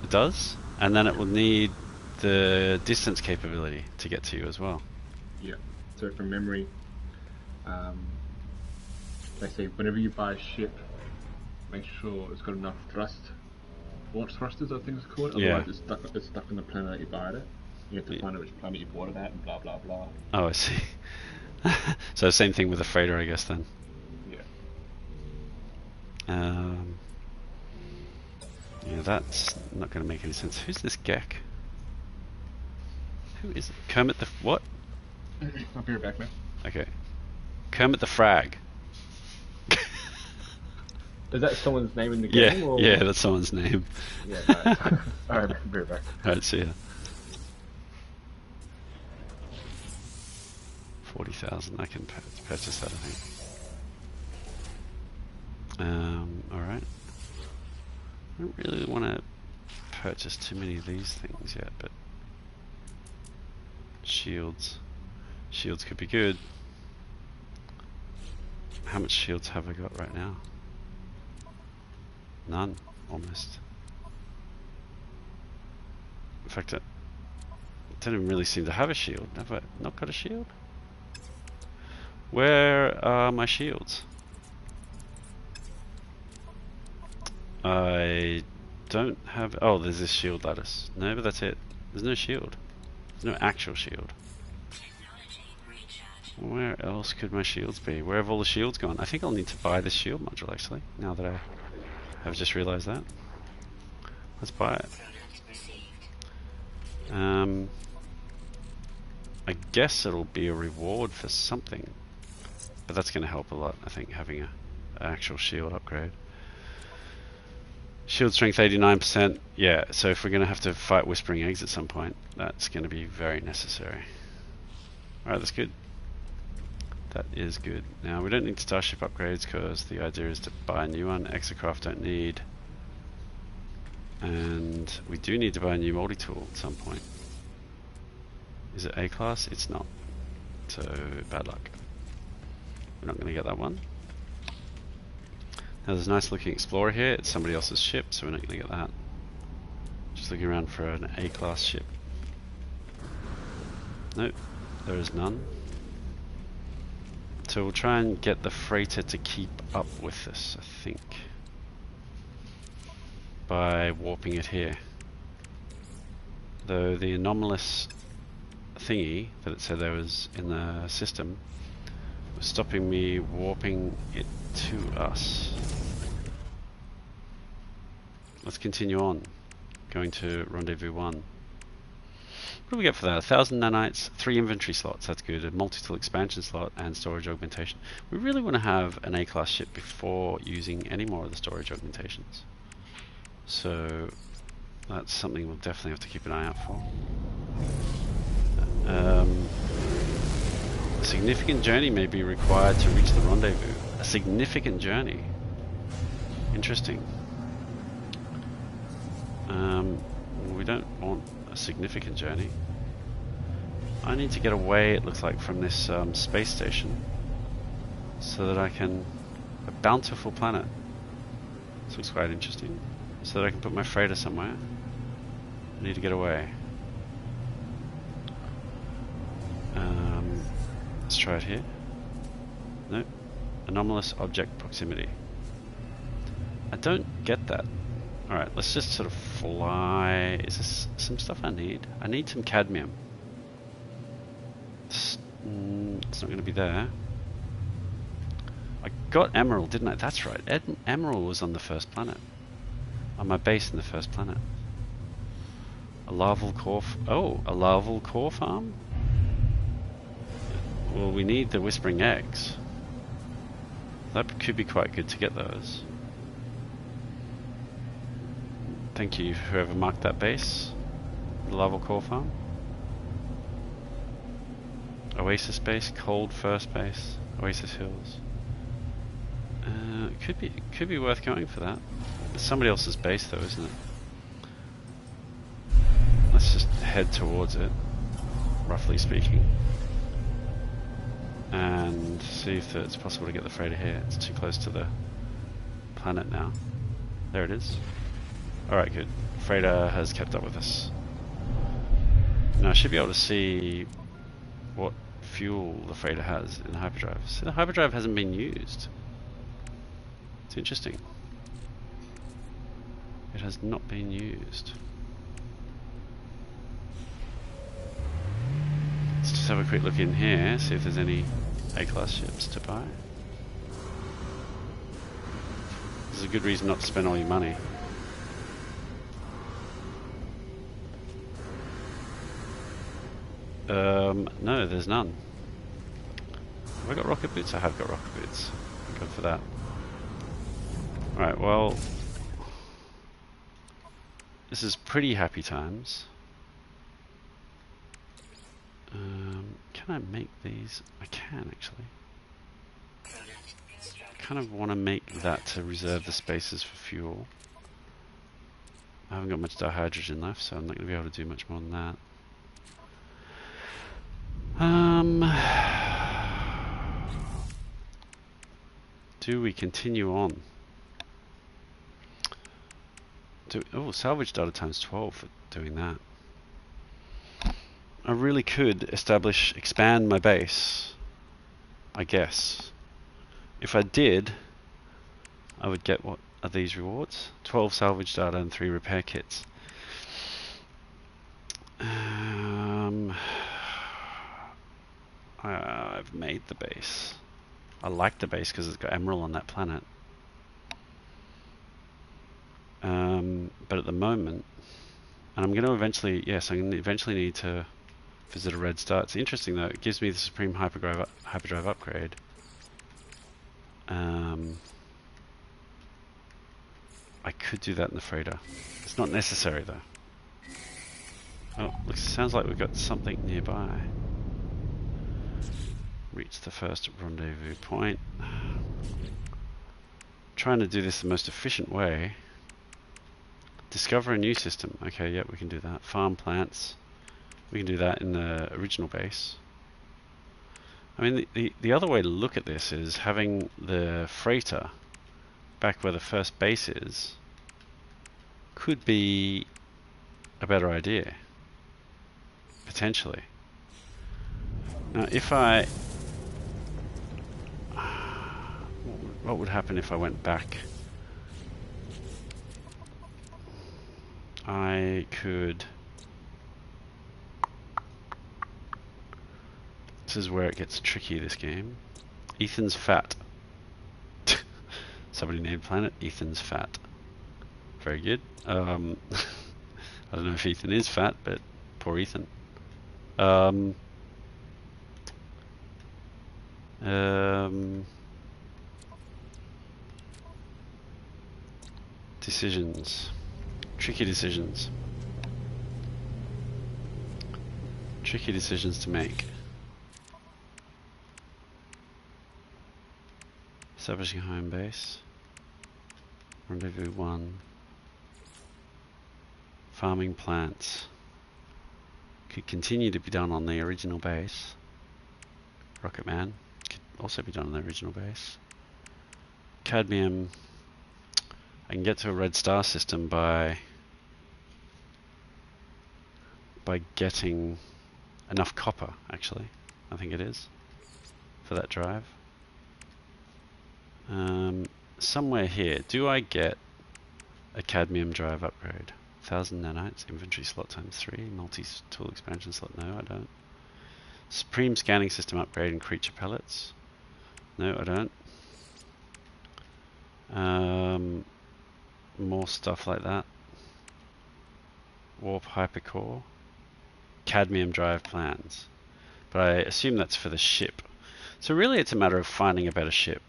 It does, and then it will need the distance capability to get to you as well. Yeah. So from memory, they say whenever you buy a ship, make sure it's got enough thrust. Launch thrusters, I think it's called. Yeah. Otherwise, it's stuck on the planet that you buy it at. You have to find out which planet you bought it at, and blah blah blah. Oh, I see. So same thing with the freighter, I guess then. Yeah. Yeah, that's not going to make any sense. Who's this Gek? Who is it? Kermit the what? I'll be right back, man. Okay. Kermit the Frag. Is that someone's name in the game? Yeah, or? yeah, that's someone's name. Yeah, nice. Alright, I'll be right back. Alright, see ya. 40,000, I can purchase that, I think. Alright. I don't really want to purchase too many of these things yet, but shields could be good. How much shields have I got right now? None, almost. In fact, I don't even really seem to have a shield. Have I not got a shield? Where are my shields? I don't have... Oh, there's this shield lattice. No, but that's it. There's no shield. There's no actual shield. Where else could my shields be? Where have all the shields gone? I think I'll need to buy this shield module, actually, now that I have just realized that. Let's buy it. I guess it'll be a reward for something. But that's going to help a lot, I think, having an actual shield upgrade. Shield strength 89%. Yeah, so if we're going to have to fight Whispering Eggs at some point, that's going to be very necessary. Alright, that's good. That is good. Now, we don't need Starship upgrades because the idea is to buy a new one. Exocraft don't need. And we do need to buy a new multi-tool at some point. Is it A-class? It's not. So, bad luck. We're not going to get that one. Now there's a nice looking Explorer here. It's somebody else's ship, so we're not going to get that. Just looking around for an A-class ship. Nope, there is none. So we'll try and get the freighter to keep up with this, I think, by warping it here. Though the anomalous thingy that it said there was in the system was stopping me warping it to us. Let's continue on, going to Rendezvous 1. What do we get for that? 1,000 nanites, 3 inventory slots, that's good, a multi-tool expansion slot, and storage augmentation. We really want to have an A-class ship before using any more of the storage augmentations. So that's something we'll definitely have to keep an eye out for. A significant journey may be required to reach the rendezvous. A significant journey. Interesting. We don't want a significant journey. I need to get away, it looks like, from this space station so that I can... a bountiful planet. This looks quite interesting. So that I can put my freighter somewhere. I need to get away. Let's try it here. Nope. Anomalous object proximity. I don't get that. Alright, let's just sort of fly. Is this some stuff I need? I need some cadmium. It's not going to be there. I got emerald, didn't I? That's right. Emerald was on the first planet. On my base in the first planet. A larval core... a larval core farm? Well, we need the Whispering Eggs. That could be quite good to get those. Thank you, whoever marked that base. The larval core farm. Oasis base, cold first base, Oasis Hills. It could be worth going for that. It's somebody else's base though, isn't it? Let's just head towards it, roughly speaking. And see if it's possible to get the freighter here. It's too close to the planet now. There it is. Alright, good. Freighter has kept up with us. Now I should be able to see what fuel the freighter has in the hyperdrive. See, the hyperdrive hasn't been used. It's interesting. It has not been used. Let's just have a quick look in here, see if there's any A-class ships to buy. This is a good reason not to spend all your money. No, there's none. Have I got rocket boots? I have got rocket boots. Good for that. Right, well, this is pretty happy times. Can I make these? I can actually. I kind of want to make that to reserve the spaces for fuel. I haven't got much dihydrogen left, so I'm not going to be able to do much more than that. Do we continue on? Oh, salvage data times 12 for doing that. I really could expand my base, I guess. If I did, I would get, what are these rewards? 12 salvage data and 3 repair kits. I've made the base. I like the base because it's got emerald on that planet. But at the moment, and I'm going to eventually, yes, I'm going to eventually need to visit a red star. It's interesting though, it gives me the Supreme Hyperdrive upgrade. I could do that in the freighter. It's not necessary though. Oh, looks, sounds like we've got something nearby. Reach the first rendezvous point. Trying to do this the most efficient way. Discover a new system. Okay, yep, we can do that. Farm plants. We can do that in the original base. I mean, the other way to look at this is having the freighter back where the first base is could be a better idea, potentially. Now, if I... What would happen if I went back? I could... This is where it gets tricky, this game. Ethan's fat. Somebody named planet Ethan's fat. Very good. I don't know if Ethan is fat, but poor Ethan. Decisions. Tricky decisions. Tricky decisions to make. Establishing home base. Rendezvous 1. Farming plants. Could continue to be done on the original base. Rocket Man could also be done on the original base. Cadmium. I can get to a red star system by getting enough copper, actually. I think it is. For that drive. Somewhere here, do I get a cadmium drive upgrade? 1000 nanites, inventory slot times 3, multi-tool expansion slot, no I don't. Supreme scanning system upgrade and creature pellets, no I don't. More stuff like that. Warp hypercore, cadmium drive plans, but I assume that's for the ship. So really it's a matter of finding a better ship.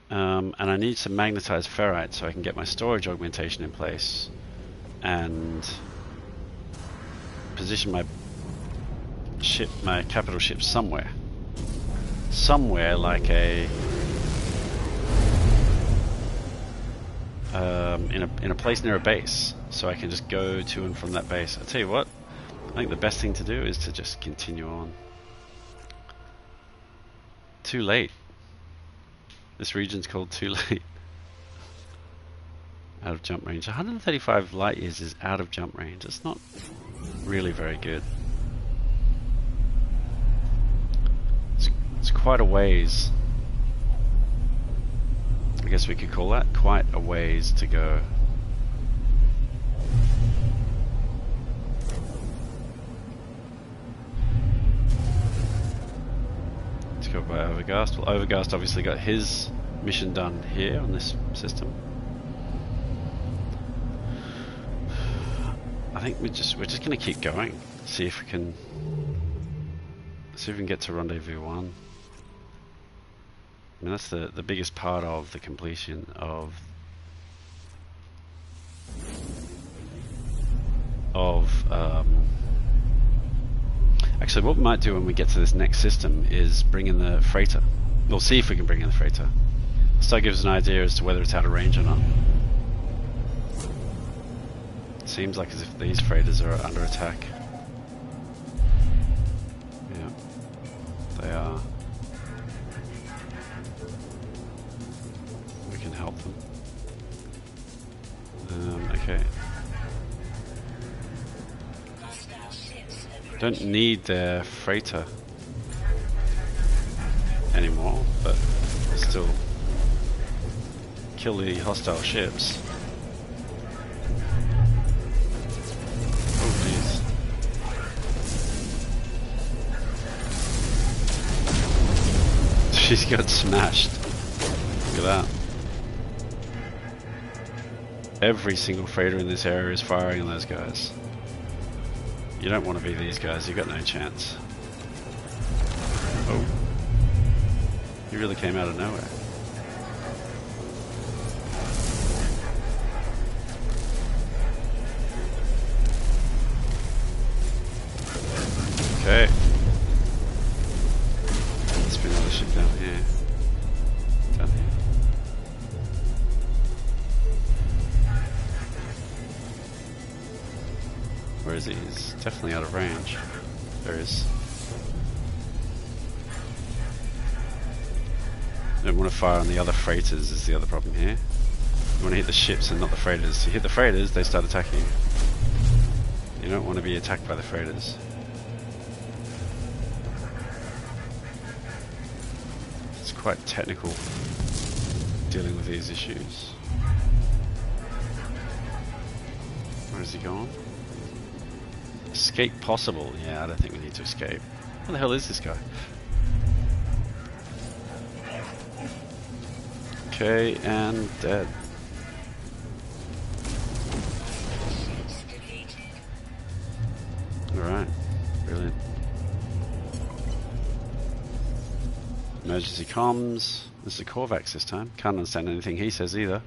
And I need some magnetized ferrite so I can get my storage augmentation in place and position my ship, my capital ship somewhere like a in a place near a base, so I can just go to and from that base. I'll tell you what, I think the best thing to do is to just continue on. Too late. This region's called Too Late. Out of jump range. 135 light years is out of jump range. It's not really very good. It's quite a ways. I guess we could call that quite a ways to go. By Overgast. Well, Overgast obviously got his mission done here on this system. I think we're just going to keep going. See if we can get to Rendezvous 1. I mean, that's the biggest part of the completion of actually, what we might do when we get to this next system is bring in the freighter. We'll see if we can bring in the freighter. So that gives us an idea as to whether it's out of range or not. It seems like as if these freighters are under attack. Yeah, they are. We can help them. Okay. Don't need their freighter anymore, but still kill the hostile ships. Oh jeez. She's got smashed. Look at that. Every single freighter in this area is firing on those guys. You don't want to be these guys, you've got no chance. Oh. He really came out of nowhere. Okay. Must be another ship down here. Down here. Where is he? He's definitely out of range. There is. Don't want to fire on the other freighters is the other problem here. You want to hit the ships and not the freighters. You hit the freighters, they start attacking you. You don't want to be attacked by the freighters. It's quite technical dealing with these issues. Where has he gone? Escape possible. Yeah, I don't think we need to escape. What the hell is this guy? Okay, and dead. Alright, brilliant. Emergency comms. This is a Korvax this time. Can't understand anything he says either.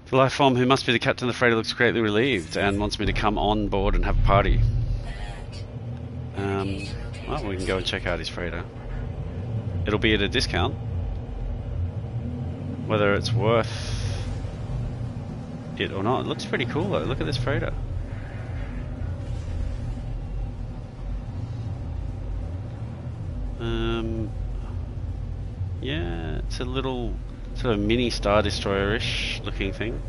The life form who must be the captain of the freighter looks greatly relieved and wants me to come on board and have a party. Well, we can go and check out his freighter. It'll be at a discount. Whether it's worth it or not. It looks pretty cool though. Look at this freighter. Yeah, it's a little sort of mini Star Destroyer-ish looking thing.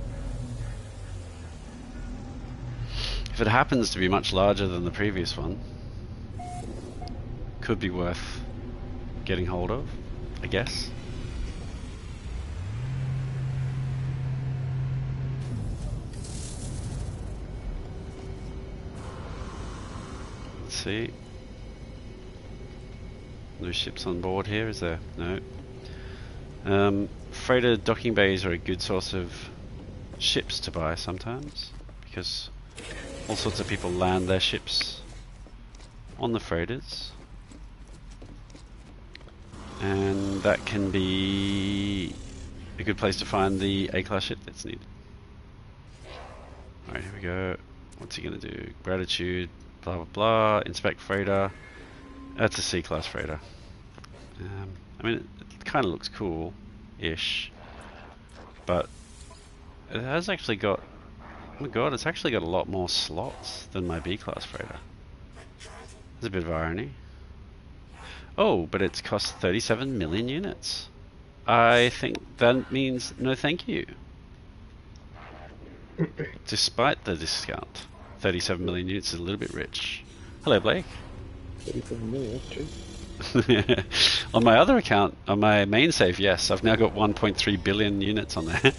If it happens to be much larger than the previous one, could be worth getting hold of, I guess. Let's see. No ships on board here, is there? No. Freighter docking bays are a good source of ships to buy sometimes, because all sorts of people land their ships on the freighters, and that can be a good place to find the A-class ship that's needed. Alright, here we go. What's he going to do? Gratitude, blah blah blah, inspect freighter. That's a C-class freighter. I mean, it kind of looks cool-ish, but it has actually got, oh my god, it's actually got a lot more slots than my B-class freighter. There's a bit of irony. Oh, but it's cost 37 million units. I think that means no thank you. Despite the discount, 37 million units is a little bit rich. Hello, Blake. 37 million, that's cheap. On my other account, on my main save, yes, I've now got 1.3 billion units on there.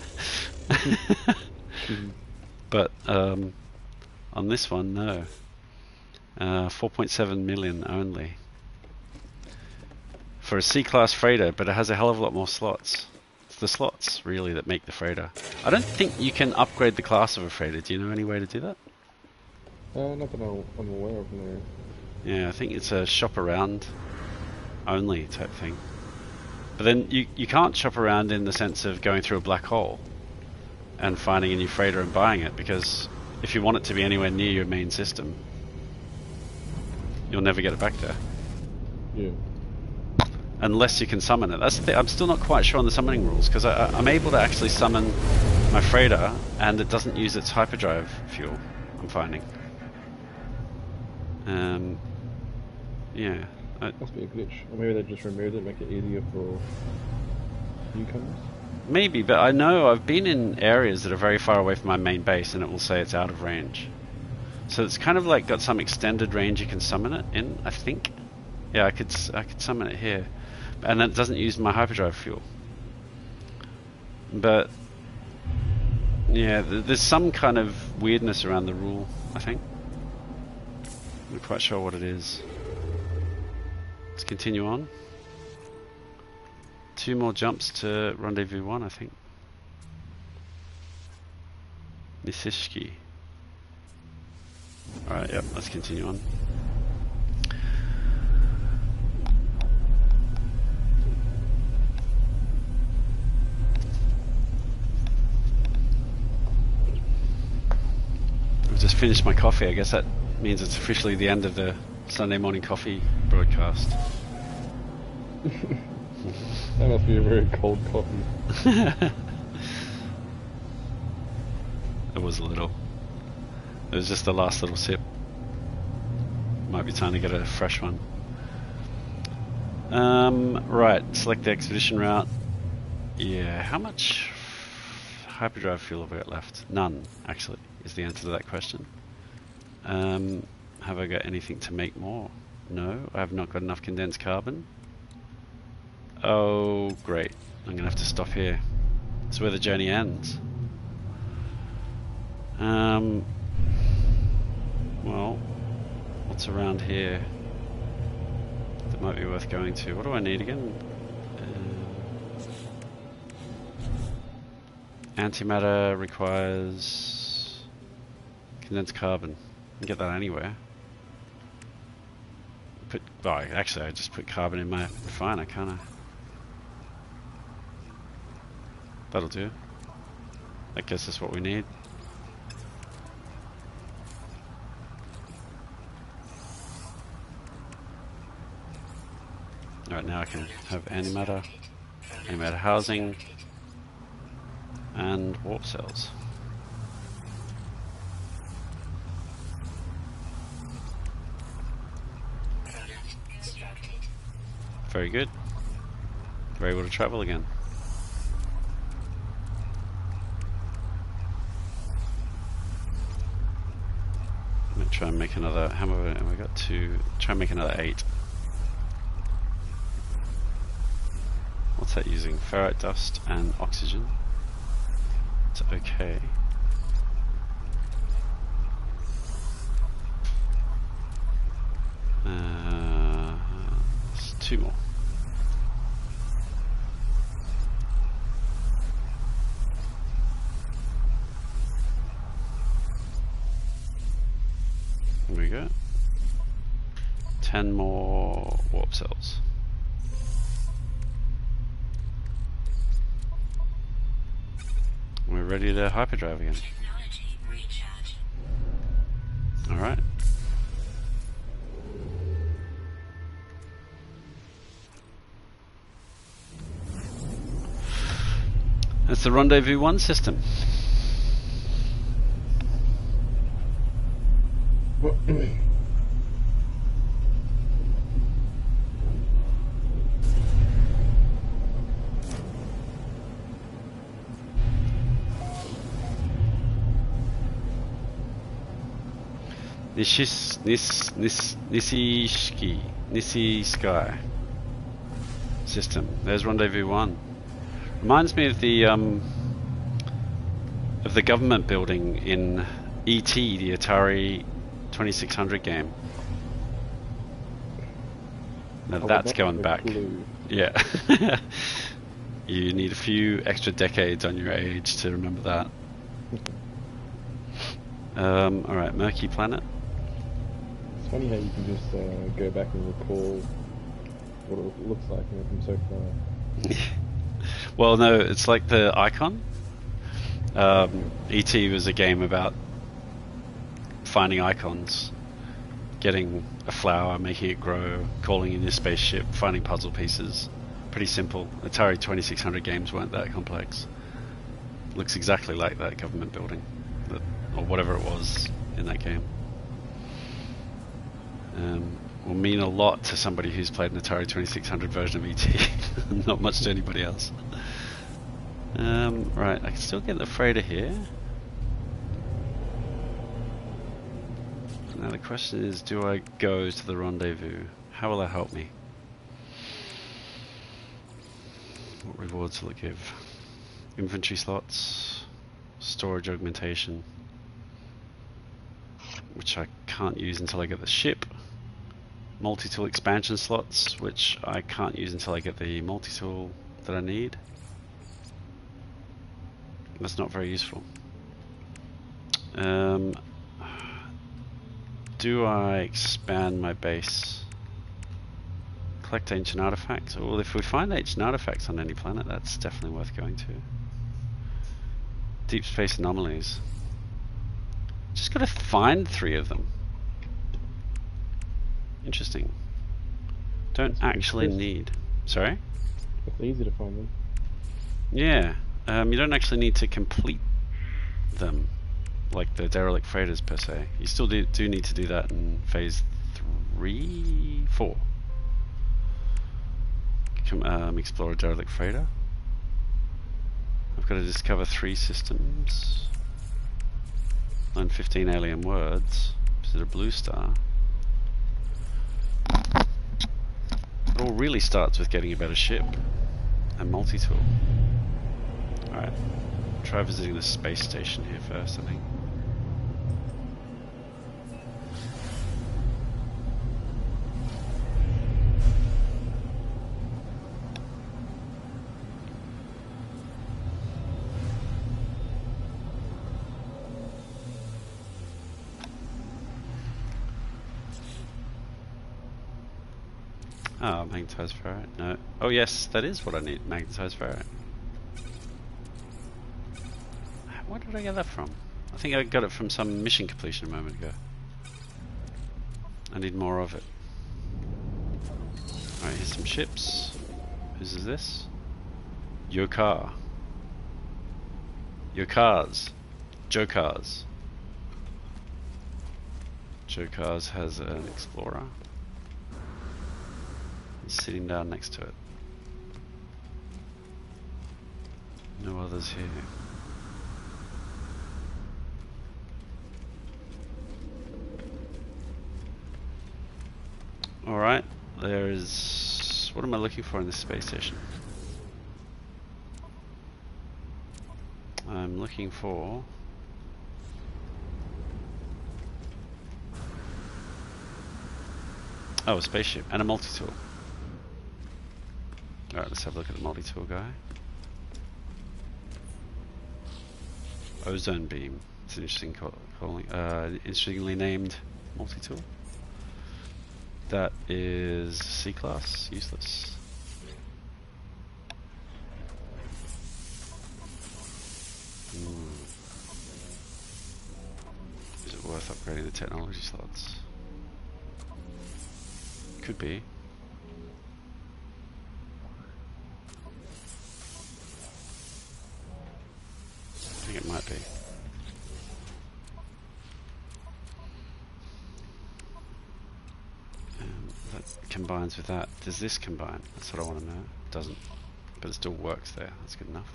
But on this one, no. 4.7 million only. For a C-class freighter, but it has a hell of a lot more slots. It's the slots, really, that make the freighter. I don't think you can upgrade the class of a freighter. Do you know any way to do that? Not that I'm aware of, no. Yeah, I think it's a shop around only type thing. But then you can't shop around in the sense of going through a black hole and finding a new freighter and buying it, because if you want it to be anywhere near your main system, you'll never get it back there. Yeah. Unless you can summon it. That's the thing. I'm still not quite sure on the summoning rules, because I'm able to actually summon my freighter and it doesn't use its hyperdrive fuel, I'm finding. Yeah. Must be a glitch. Or maybe they just removed it, make it easier for newcomers. Maybe, but I know I've been in areas that are very far away from my main base and it will say it's out of range. So it's kind of like got some extended range you can summon it in, I think. Yeah, I could summon it here. And it doesn't use my hyperdrive fuel. But yeah, there's some kind of weirdness around the rule, I think. I'm not quite sure what it is. Let's continue on. 2 more jumps to Rendezvous 1, I think. Nisishki. Alright, yep, let's continue on. just finished my coffee. I guess that means it's officially the end of the Sunday morning coffee broadcast. That must be a very cold coffee. It was a little. It was just the last little sip. Might be time to get a fresh one. Right, select the expedition route. Yeah, how much hyperdrive fuel have I got left? None, actually, is the answer to that question. Have I got anything to make more? No, I have not got enough condensed carbon. Oh, great. I'm gonna have to stop here. That's where the journey ends. Well, what's around here that might be worth going to? What do I need again? Antimatter requires condensed carbon. I can get that anywhere. Actually, I just put carbon in my refiner, can't I? That'll do. I guess that's what we need. Alright, now I can have antimatter housing, and warp cells. Very good. We're able to travel again. I'm going to try and make another, how many have we got? 2, try and make another 8. What's that using? Ferrite dust and oxygen. It's okay. It's 2 more. There we go. 10 more warp cells. We're ready to hyperdrive again. Alright. That's the Rendezvous 1 system. Nissi Sky system. There's Rendezvous 1. Reminds me of the government building in E.T., the Atari 2600 game. Now that's going back. Yeah. You need a few extra decades on your age to remember that. Alright, Murky Planet. It's funny how you can just go back and recall what it looks like from so far. Well, no, it's like the icon. E.T. was a game about finding icons, getting a flower, making it grow, calling in your spaceship, finding puzzle pieces. Pretty simple. Atari 2600 games weren't that complex. Looks exactly like that government building, or whatever it was in that game. Will mean a lot to somebody who's played an Atari 2600 version of E.T. Not much to anybody else. Right, I can still get the freighter here. Now the question is, do I go to the rendezvous? How will that help me? What rewards will it give? Inventory slots, storage augmentation, which I can't use until I get the ship. Multi-tool expansion slots, which I can't use until I get the multi-tool that I need. That's not very useful. Do I expand my base? Collect ancient artifacts? Well, if we find ancient artifacts on any planet, that's definitely worth going to. Deep space anomalies. Just gotta find 3 of them. Interesting. Don't actually need... Sorry? It's easy to find them. Yeah. You don't actually need to complete them, like the derelict freighters per se. You still do need to do that in phase 4. Explore a derelict freighter. I've got to discover 3 systems. Learn 15 alien words. Visit a blue star. It all really starts with getting a better ship and multi-tool. Alright, try visiting the space station here first, I think. Oh, magnetized ferrite. No. Oh yes, that is what I need. Magnetized ferrite. Where did I get that from? I think I got it from some mission completion a moment ago. I need more of it. Alright, here's some ships. Whose is this? Your car. Your cars. Joe Cars. Joe Cars has an explorer. Sitting down next to it. No others here. Alright, there is... What am I looking for in this space station? I'm looking for... Oh, a spaceship and a multi-tool. Alright, let's have a look at the multi-tool guy. Ozone beam. It's an interesting calling. Interestingly named multi-tool. That is C-class, useless. Is it worth upgrading the technology slots? Could be. I think it might be. That combines with that. Does this combine? That's what I want to know. It doesn't. But it still works there. That's good enough.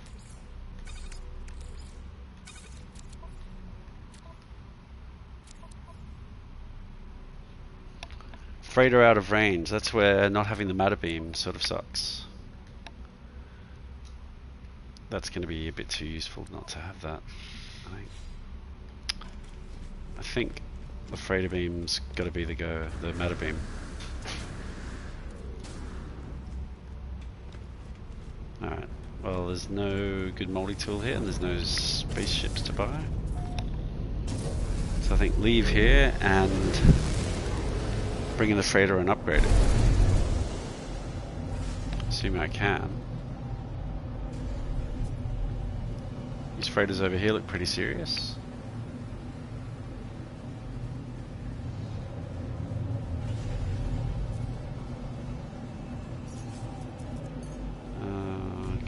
Freighter out of range. That's where not having the matter beam sort of sucks. That's going to be a bit too useful not to have that, I think the freighter beam's got to be the matter beam. Alright, well there's no good multi-tool here and there's no spaceships to buy. So I think leave here and bring in the freighter and upgrade it. Assuming I can. These freighters over here look pretty serious.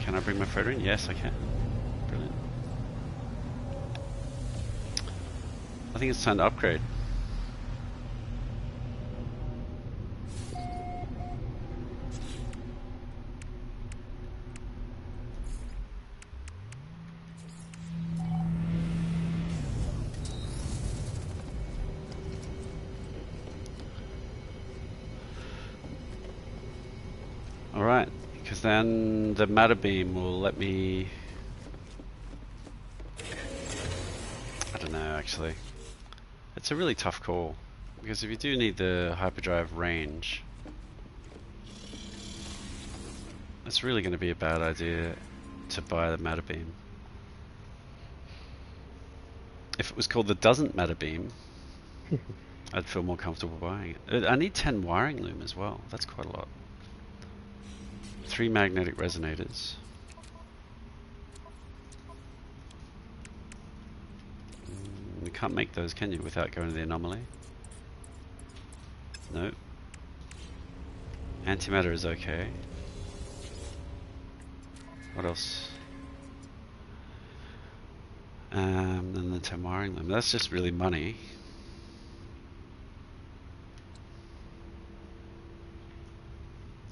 Can I bring my freighter in? Yes, I can. Brilliant. I think it's time to upgrade. Alright, because then the matter beam will let me... I don't know actually. It's a really tough call, because if you do need the hyperdrive range, it's really going to be a bad idea to buy the matter beam. If it was called the doesn't matter beam, I'd feel more comfortable buying it. I need 10 wiring loom as well, that's quite a lot. 3 magnetic resonators. The can't make those, can you, without going to the anomaly? Nope. Antimatter is okay. What else? And the Tamaring limb. That's just really money.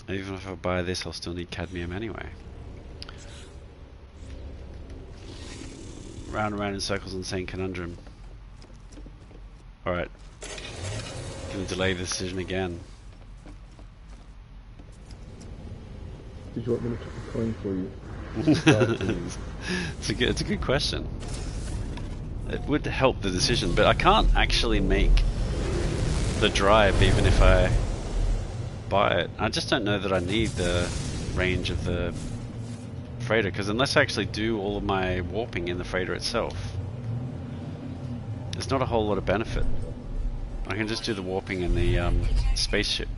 Even if I buy this, I'll still need cadmium anyway. Round and round in circles and same conundrum. Alright. Gonna delay the decision again. Did you want me to check a coin for you? It's a good question. It would help the decision, but I can't actually make the drive even if I buy it. I just don't know that I need the range of the freighter, because unless I actually do all of my warping in the freighter itself, there's not a whole lot of benefit. I can just do the warping in the spaceship.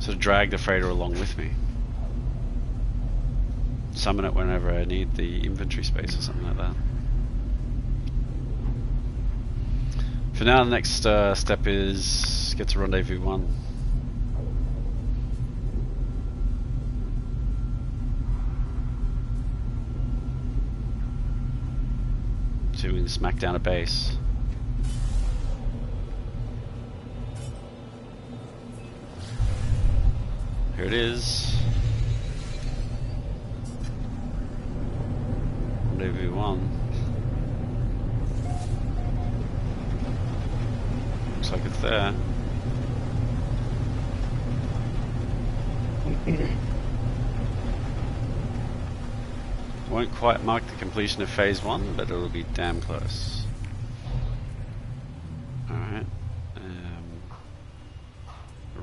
Sort of drag the freighter along with me. Summon it whenever I need the inventory space or something like that. For now, the next step is get to Rendezvous 1. See if we can smack down a base. Here it is. Rendezvous 1. Looks like it's there. Won't quite mark the completion of phase 1, but it'll be damn close. Alright.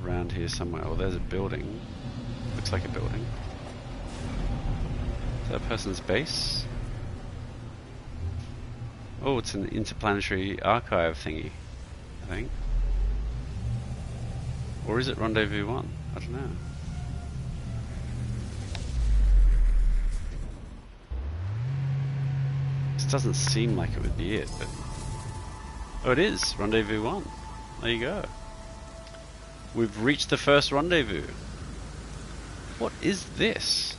Around here somewhere. Oh, there's a building. Looks like a building. Is that a person's base? Oh, it's an interplanetary archive thingy, I think. Or is it Rendezvous 1? I don't know. This doesn't seem like it would be it, but... Oh, it is! Rendezvous 1. There you go. We've reached the first rendezvous. What is this?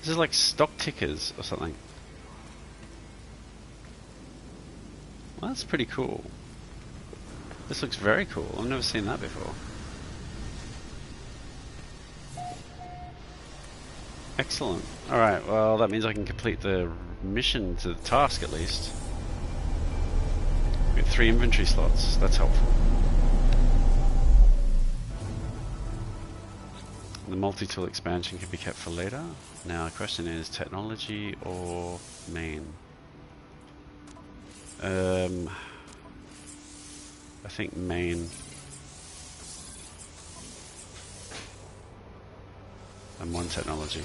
This is like stock tickers or something. Well, that's pretty cool. This looks very cool. I've never seen that before. Excellent. Alright, well that means I can complete the mission to the task at least. We have 3 inventory slots. That's helpful. The multi-tool expansion can be kept for later. Now the question is technology or main? I think main. And 1 technology.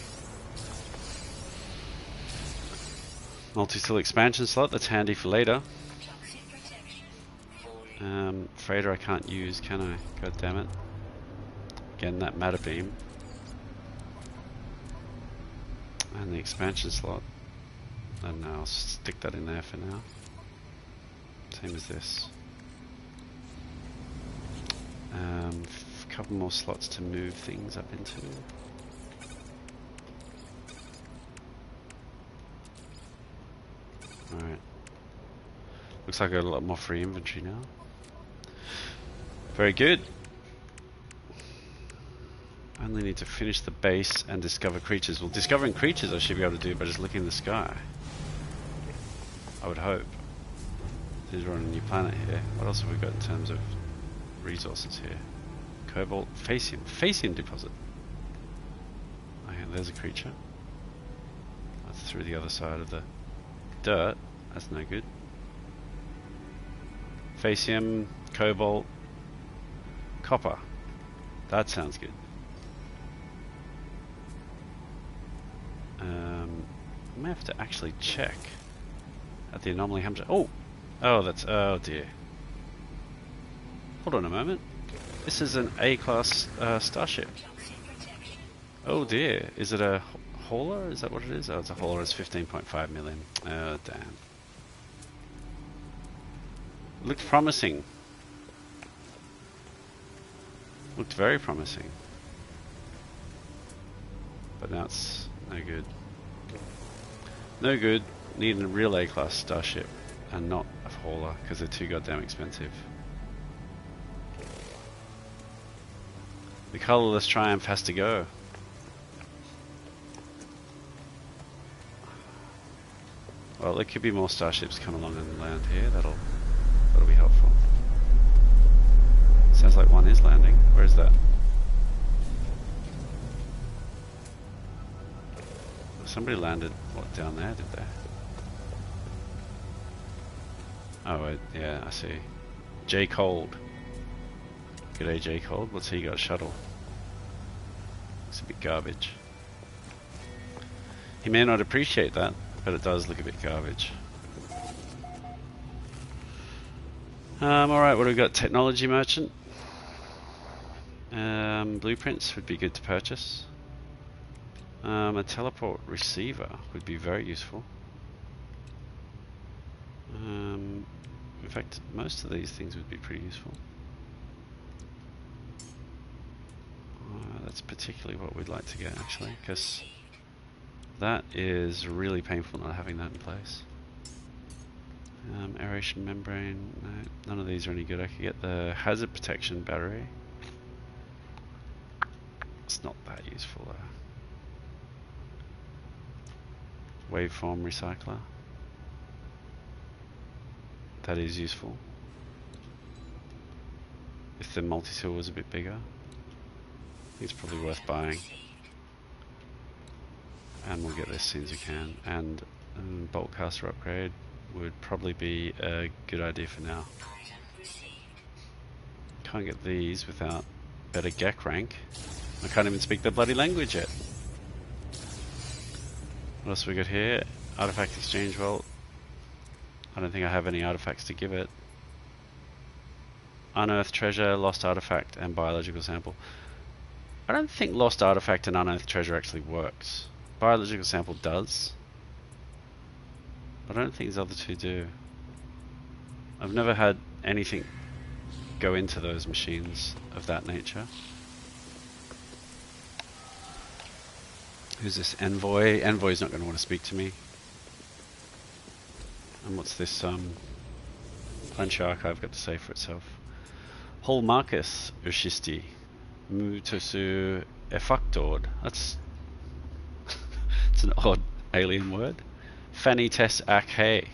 Multi-tool expansion slot, that's handy for later. Freighter I can't use, can I? God damn it. Again, that matter beam. And the expansion slot. And I'll stick that in there for now. Same as this. A couple more slots to move things up into. Alright. Looks like I got a lot more free inventory now. Very good. I only need to finish the base and discover creatures. Well, discovering creatures I should be able to do by just looking in the sky. I would hope. Since we're on a new planet here. What else have we got in terms of resources here? Cobalt, Facium. Facium deposit. Okay, there's a creature. That's through the other side of the dirt. That's no good. Facium, cobalt, copper. That sounds good. I may have to actually check at the anomaly hamster. Oh! Oh, that's... Oh dear. Hold on a moment. This is an A-class starship. Oh dear. Is it a hauler? Is that what it is? Oh, it's a hauler. It's 15.5 million. Oh, damn. Looked promising. Looked very promising. But now it's no good. No good. Need a real A-class starship and not a hauler because they're too goddamn expensive. The colourless triumph has to go. Well, there could be more starships come along and land here. That'll be helpful. Sounds like one is landing. Where is that? Somebody landed, what, down there, did they? Oh, wait, yeah, I see. J. Cold. G'day, J. Cold. What's he got? Shuttle. Looks a bit garbage. He may not appreciate that, but it does look a bit garbage. Alright, what do we got? Technology merchant. Blueprints would be good to purchase. A teleport receiver would be very useful. In fact, most of these things would be pretty useful. That's particularly what we'd like to get, actually, because that is really painful not having that in place. Aeration membrane, no, none of these are any good. I could get the hazard protection battery. It's not that useful though. Waveform recycler. That is useful. If the multi-tool was a bit bigger, I think it's probably worth buying. And we'll get this as soon as we can. And bolt caster upgrade would probably be a good idea for now. Can't get these without better GEC rank. I can't even speak the bloody language yet. What else we got here? Artifact exchange vault. I don't think I have any artifacts to give it. Unearthed treasure, lost artifact, and biological sample. I don't think lost artifact and unearthed treasure actually works. Biological sample does. I don't think these other two do. I've never had anything go into those machines of that nature. Who's this? Envoy? Envoy's not going to want to speak to me. And what's this Punch Archive got to say for itself? Hol Marcus Ushisti Mutosu Effactord. That's it's an odd alien word. Fanny Tess Akhe.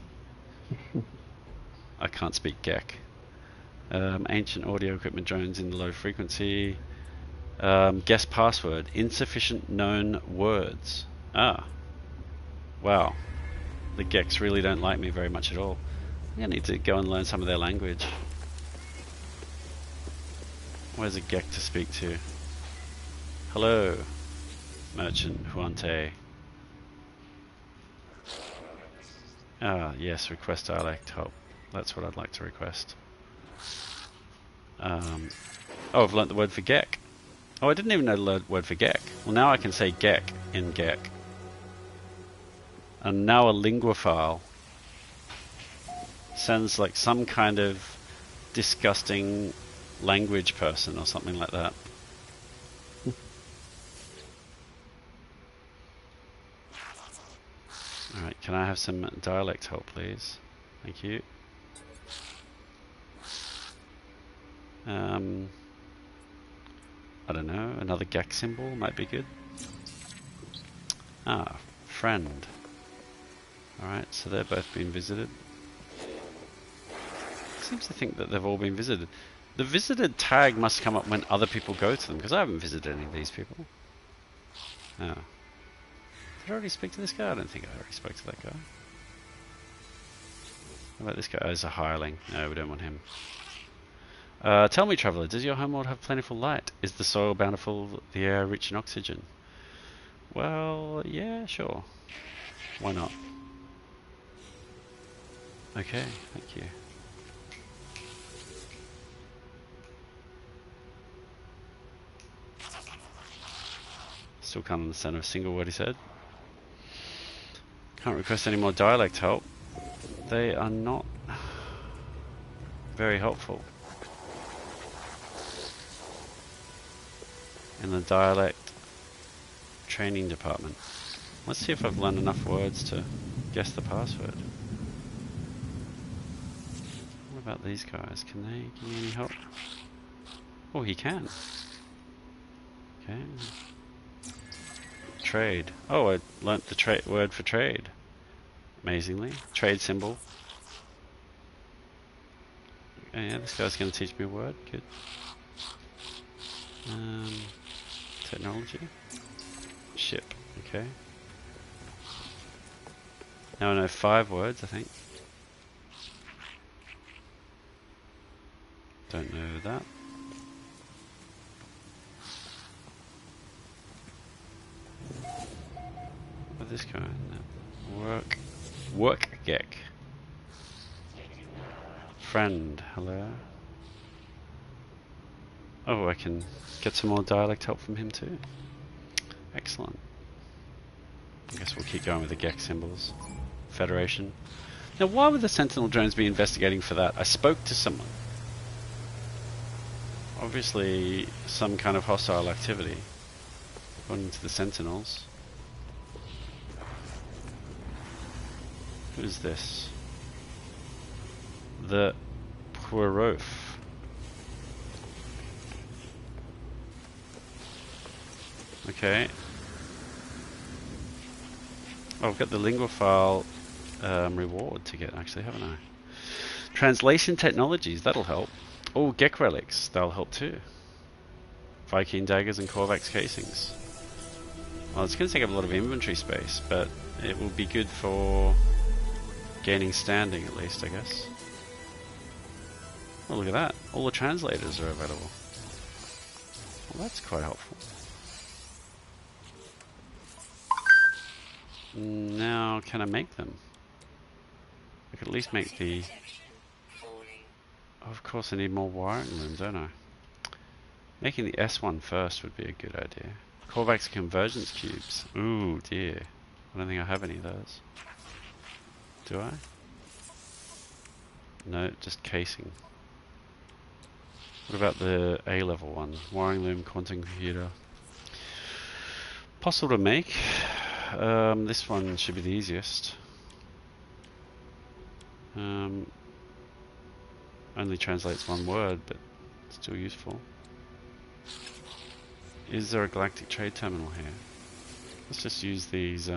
I can't speak GEC. Ancient audio equipment drones in the low frequency. Guess password. Insufficient known words. Ah. Wow. The GECs really don't like me very much at all. I need to go and learn some of their language. Where's a GEC to speak to? Hello, Merchant Huante. Ah, yes, request dialect help. That's what I'd like to request. Oh, I've learnt the word for GEC. Oh, I didn't even know the word for GEC. Well, now I can say GEC in GEC. And now a linguophile sounds like some kind of disgusting language person or something like that. Alright, can I have some dialect help, please? Thank you. I don't know, another GEC symbol might be good. Ah, friend. Alright, so they're both being visited. Seems to think that they've all been visited. The visited tag must come up when other people go to them, because I haven't visited any of these people. Oh. Did I already speak to this guy? I don't think I already spoke to that guy. How about this guy? Oh, he's a hireling. No, we don't want him. Tell me, traveller, does your homeworld have plentiful light? Is the soil bountiful, the air rich in oxygen? Well, yeah, sure. Why not? Okay, thank you. Still can't understand a single word he said. Can't request any more dialect help. They are not very helpful in the dialect training department. Let's see if I've learned enough words to guess the password. What about these guys? Can they give me any help? Oh, he can. Okay. Trade. Oh, I learnt the word for trade. Amazingly. Trade symbol. Oh, yeah, this guy's going to teach me a word. Good. Technology. Ship. Okay. Now I know 5 words, I think. Don't know that. What this guy? No. Work geck. Friend, hello. Oh, I can get some more dialect help from him too. Excellent. I guess we'll keep going with the geck symbols. Federation. Now, why would the Sentinel drones be investigating for that? I spoke to someone. Obviously, some kind of hostile activity, according to the Sentinels. Who's this? The Poirot. Okay. Oh, I've got the linguophile reward to get, actually, haven't I? Translation technologies, that'll help. Oh, Gek relics, that'll help too. Viking daggers and Korvax casings. Well, it's going to take up a lot of inventory space, but it will be good for gaining standing at least, I guess. Oh, look at that. All the translators are available. Well, that's quite helpful. Now, can I make them? I could at least make the... Oh, of course I need more wiring room, don't I? Making the S1 first would be a good idea. Korvax convergence cubes. Ooh, dear. I don't think I have any of those. Do I? No, just casing. What about the A-level one? Wiring loom, quantum computer. Possible to make. This one should be the easiest. Only translates 1 word, but still useful. Is there a galactic trade terminal here? Let's just use these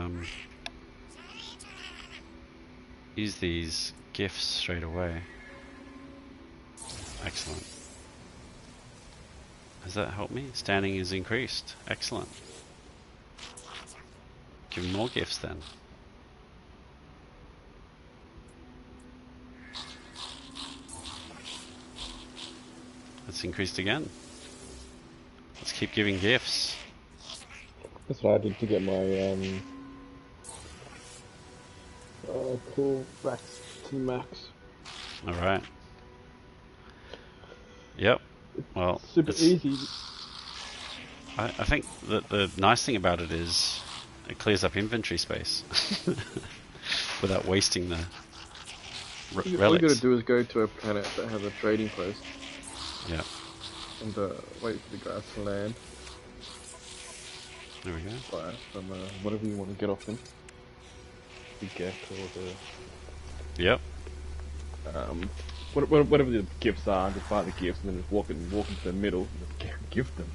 gifts straight away. Excellent. Has that helped me? Standing is increased. Excellent. Give me more gifts then. It's increased again. Let's keep giving gifts. That's what I did to get my cool back to max. Alright. Yep. Well, Super easy. I think that the nice thing about it is it clears up inventory space without wasting the relics. All you gotta do is go to a planet that has a trading post. Yeah. And wait for the guys to land. There we go. Buy from whatever you want to get off them. The Gek or the... Yep. Whatever the gifts are, just buy the gifts and then just walk into the middle and just gift them.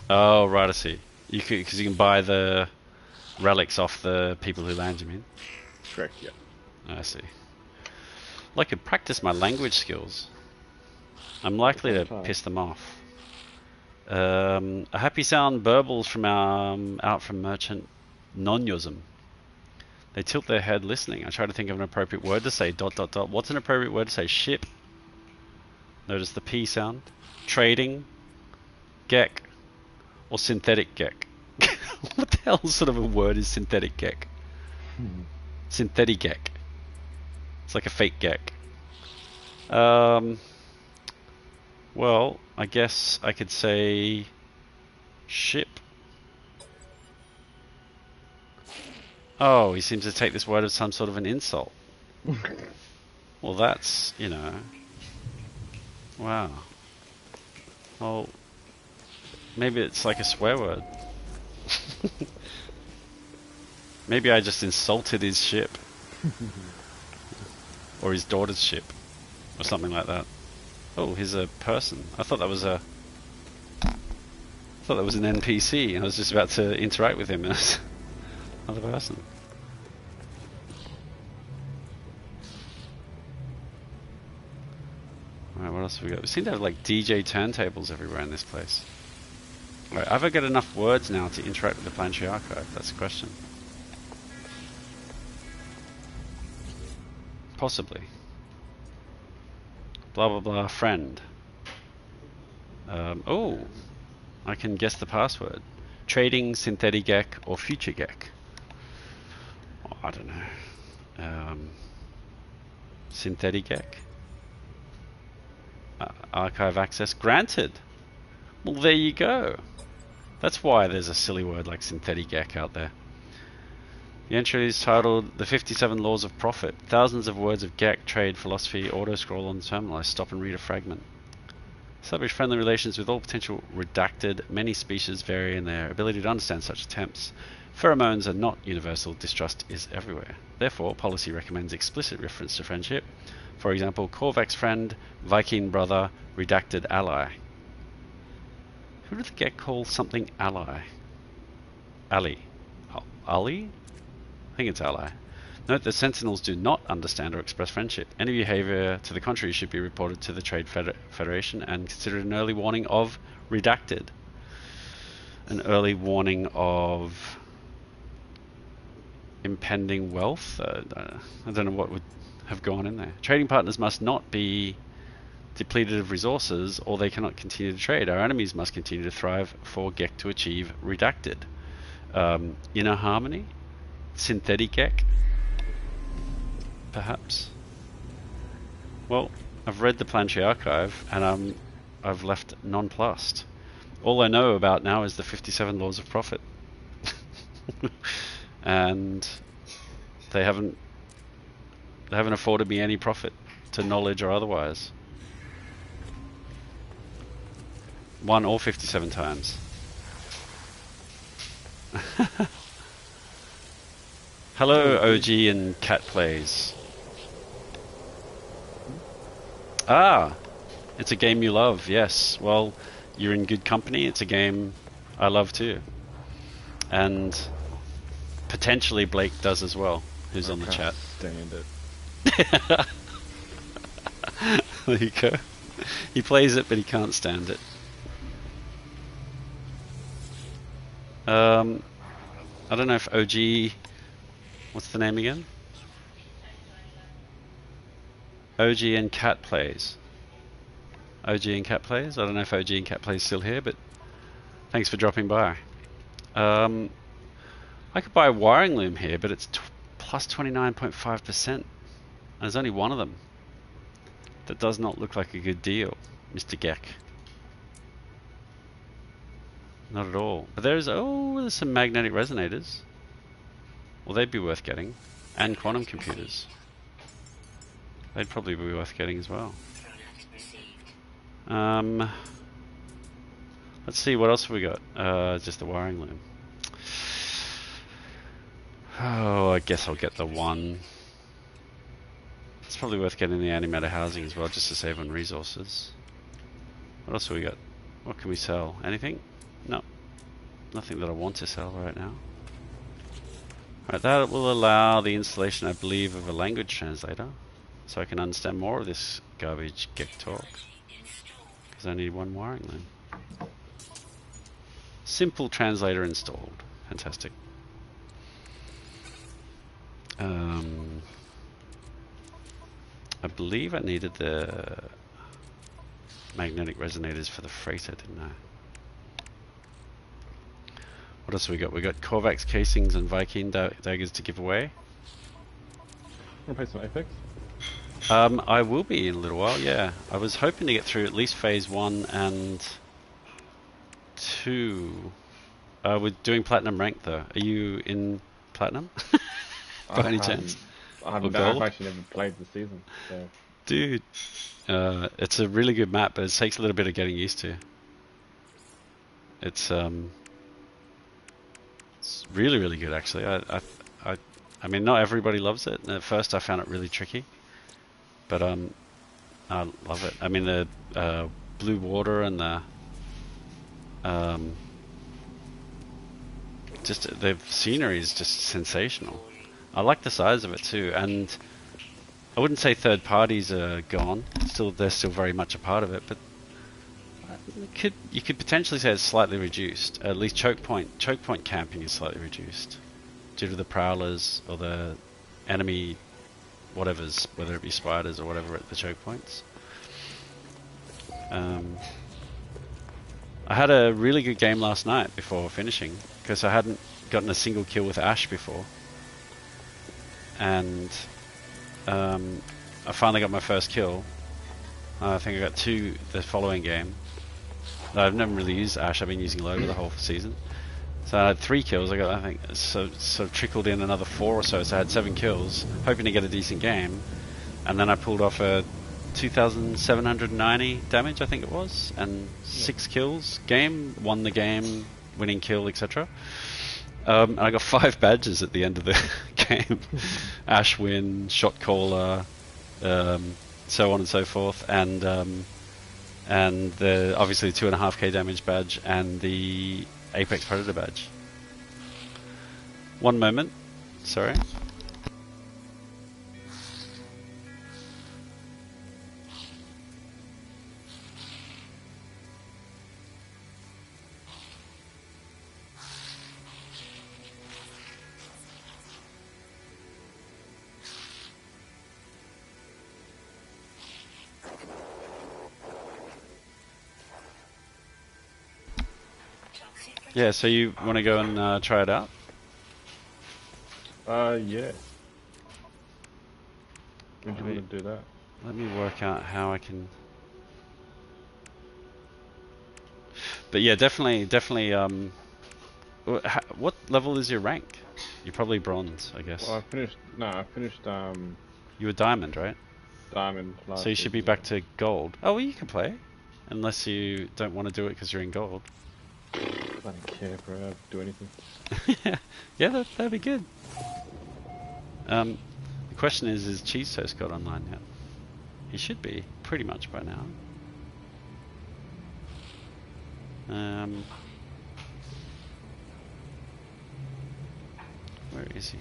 Oh, right, I see. Because you can buy the relics off the people who land, you mean? Correct, yeah. I see. Well, I could practice my language skills. I'm likely to piss them off. A happy sound burbles from out from Merchant Nonyosm. They tilt their head listening. I try to think of an appropriate word to say. ... What's an appropriate word to say? Ship. Notice the P sound. Trading. Gek. Or synthetic Gek. What the hell sort of a word is synthetic Gek? Synthetic Gek. It's like a fake Gek. Well, I guess I could say ship. Oh, he seems to take this word as some sort of an insult. Well, that's, wow. Well, maybe it's like a swear word. Maybe I just insulted his ship. Or his daughter's ship. Or something like that. Oh, he's a person. I thought that was an NPC. I was just about to interact with him as another person. Alright, what else have we got? We seem to have like DJ turntables everywhere in this place. Alright, have I got enough words now to interact with the Planetary Archive? That's the question. Possibly. Blah blah blah, friend. Oh, I can guess the password. Trading, synthetic gek, or future gek. Oh, I don't know. Synthetic gek. Archive access granted. Well, there you go. That's why there's a silly word like synthetic gek out there. The entry is titled The 57 Laws of Profit. Thousands of words of gek, trade, philosophy, auto-scroll on the terminal. I stop and read a fragment. Establish friendly relations with all potential redacted. Many species vary in their ability to understand such attempts. Pheromones are not universal. Distrust is everywhere. Therefore, policy recommends explicit reference to friendship. For example, Korvax friend, Viking brother, redacted ally. Who did the gek call something ally? Ali. Ali? I think it's ally. Note that sentinels do not understand or express friendship. Any behavior to the contrary should be reported to the Trade Federation and considered an early warning of redacted. An early warning of impending wealth? I don't know what would have gone in there. Trading partners must not be depleted of resources or they cannot continue to trade. Our enemies must continue to thrive for gek to achieve redacted. Inner harmony? Synthetic gek? Perhaps. Well, I've read the Planetary Archive and I've left nonplussed. All I know about now is the 57 Laws of Profit. And they haven't afforded me any profit to knowledge or otherwise. 1 or 57 times. Hello, OG and Cat Plays. Ah, it's a game you love, yes. Well, you're in good company. It's a game I love too. And potentially Blake does as well, who's on the chat. Stand it. There you go. He plays it, but he can't stand it. I don't know if OG... What's the name again? OG and Cat Plays. OG and Cat Plays? I don't know if OG and Cat Plays is still here, but thanks for dropping by. I could buy a wiring loom here, but it's plus 29.5%. And there's only one of them. That does not look like a good deal, Mr. Gek. Not at all. But there's some magnetic resonators. Well, they'd be worth getting. And quantum computers. They'd probably be worth getting as well. Let's see, what else have we got? Just the wiring loom. Oh, I guess I'll get the one. It's probably worth getting the antimatter housing as well, just to save on resources. What else have we got? What can we sell? Anything? No. Nothing that I want to sell right now. Alright, that will allow the installation, I believe, of a language translator. So I can understand more of this garbage gek talk. Because I need one wiring loom. Simple translator installed. Fantastic. I believe I needed the magnetic resonators for the freighter, didn't I? What else have we got? We got Korvax casings and Viking daggers to give away. Want to play some Apex? I will be in a little while, yeah. I was hoping to get through at least phase 1 and 2. We're doing platinum rank though. Are you in platinum? by any chance? I've Or gold? actually never played the season, so Dude, it's a really good map, but it takes a little bit of getting used to. It's really, really good actually. I mean, not everybody loves it. At first, I found it really tricky, but I love it. I mean, the blue water and the just the scenery is just sensational. I like the size of it too, and I wouldn't say third parties are gone. They're still very much a part of it, but you could potentially say it's slightly reduced. At least choke point camping is slightly reduced due to the prowlers or the enemy whatevers, whether it be spiders or whatever at the choke points. I had a really good game last night before finishing because I hadn't gotten a single kill with Ash before, and I finally got my first kill. I think I got 2 the following game. I've never really used Ash. I've been using Loda the whole season. So I had 3 kills. I think so sort of trickled in another 4 or so. So I had 7 kills, hoping to get a decent game, and then I pulled off a 2,790 damage, I think it was, and 6 kills. Won the game, winning kill, etc. And I got 5 badges at the end of the game. Ash win, shot caller, so on and so forth, and the obviously 2.5k damage badge and the Apex Predator badge. One moment, sorry. Yeah, so you want to go and try it out? yeah. When do you want to do that? Let me work out how I can... But yeah, definitely, what level is your rank? You're probably bronze, I guess. Well, I finished You were diamond, right? diamond last So you should be season. back to gold. Oh, well, you can play. Unless you don't want to do it because you're in gold. I don't care, bro. I'll do anything. Yeah, that'd be good. The question is Cheese Toast got online yet? He should be, pretty much by now. Where is he?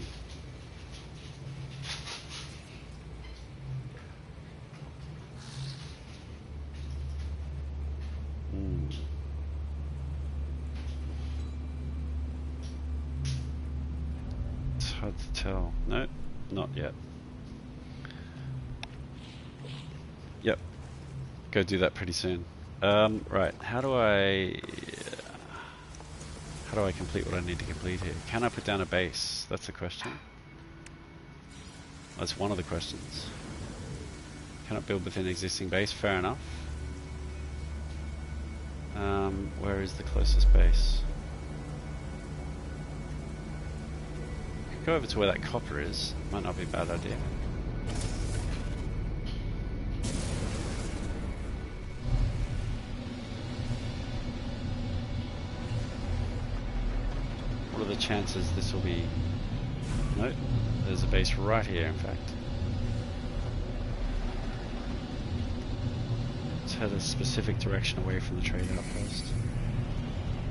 It's hard to tell. No, not yet. Yep. Go do that pretty soon. Right, how do I complete what I need to complete here? Can I put down a base? That's the question. That's one of the questions. Cannot build within existing base, fair enough. Where is the closest base? Could go over to where that copper is. Might not be a bad idea. What are the chances this will be... Nope, there's a base right here, in fact. Let's head a specific direction away from the trade outpost.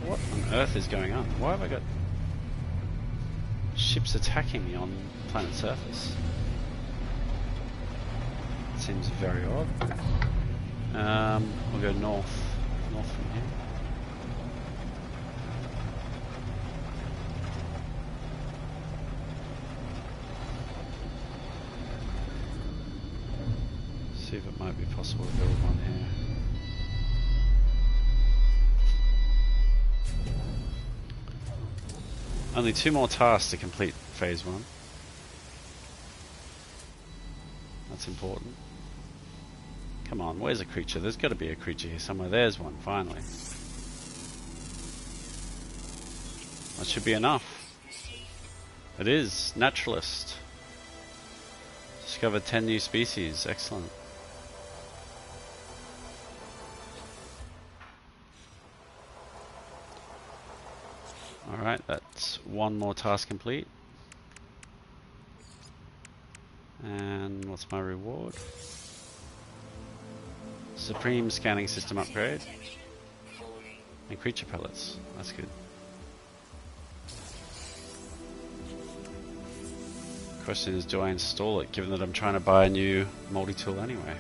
What on earth is going on? Why have I got ships attacking me on planet surface? It seems very odd. We'll go north from here. See if it might be possible to build one here. Only 2 more tasks to complete phase 1. That's important. Come on, where's a creature? There's got to be a creature here somewhere. There's one, finally. That should be enough. It is. Naturalist. Discovered 10 new species. Excellent. Alright, that's one more task complete. And what's my reward? Supreme scanning system upgrade. And creature pellets. That's good. Question is, do I install it, given that I'm trying to buy a new multi-tool anyway?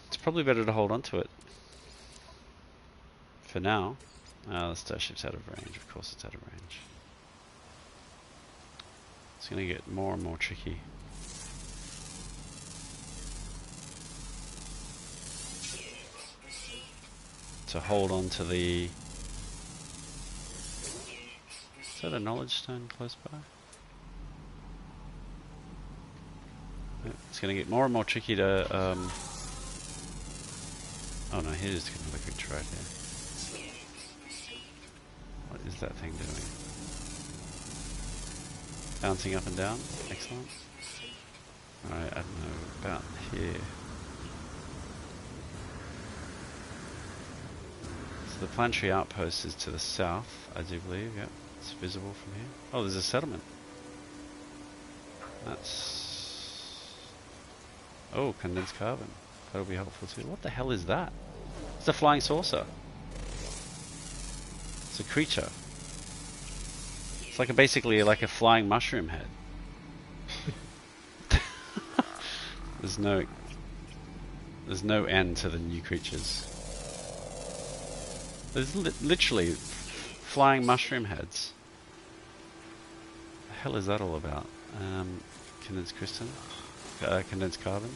It's probably better to hold on to it for now. The starship's out of range. Of course it's out of range. It's going to get more and more tricky. To hold on to the... Is that a knowledge stone close by? It's going to get more and more tricky to... Oh no, here's another creature right here. What is that thing doing? Bouncing up and down. Excellent. Alright, I don't know about here. So the planetary outpost is to the south, I do believe. Yep, it's visible from here. Oh, there's a settlement. That's... Oh, condensed carbon. That'll be helpful too. What the hell is that? It's a flying saucer. It's a creature. It's like basically like a flying mushroom head. There's no end to the new creatures. There's literally flying mushroom heads. The hell is that all about? Condensed crystal, condensed carbon.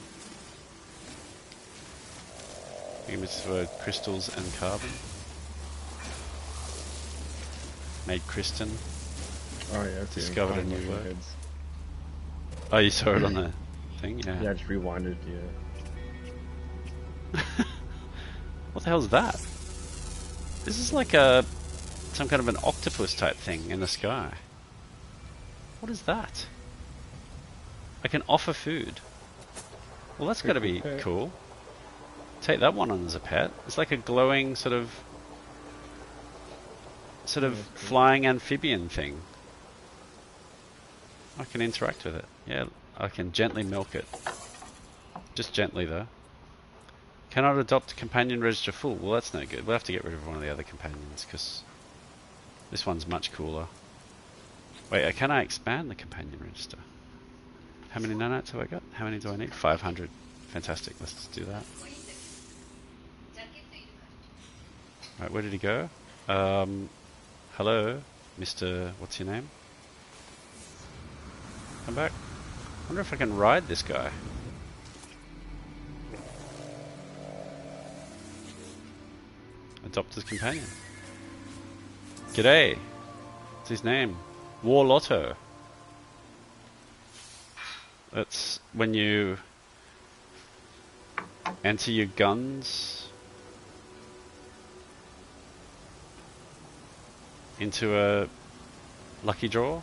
Images for crystals and carbon. Made crystin. Oh yeah, I've seen Discovered a new mushroom word. heads. Oh, you saw it on the thing? Yeah. Yeah, I just rewinded, yeah. What the hell is that? This is like some kind of an octopus type thing in the sky. What is that? I can offer food. Well, that's got to be cool. Take that one on as a pet. It's like a glowing sort of flying amphibian thing. I can interact with it. Yeah, I can gently milk it. Just gently though. Cannot adopt companion register full. Well, that's no good. We'll have to get rid of one of the other companions because this one's much cooler. Wait, can I expand the companion register? How many nanites have I got? How many do I need? 500. Fantastic. Let's just do that. Right, where did he go? Hello, Mr. What's your name? Come back. I wonder if I can ride this guy. Adopt his companion. G'day. What's his name? War Lotto. That's when you enter your guns into a lucky draw.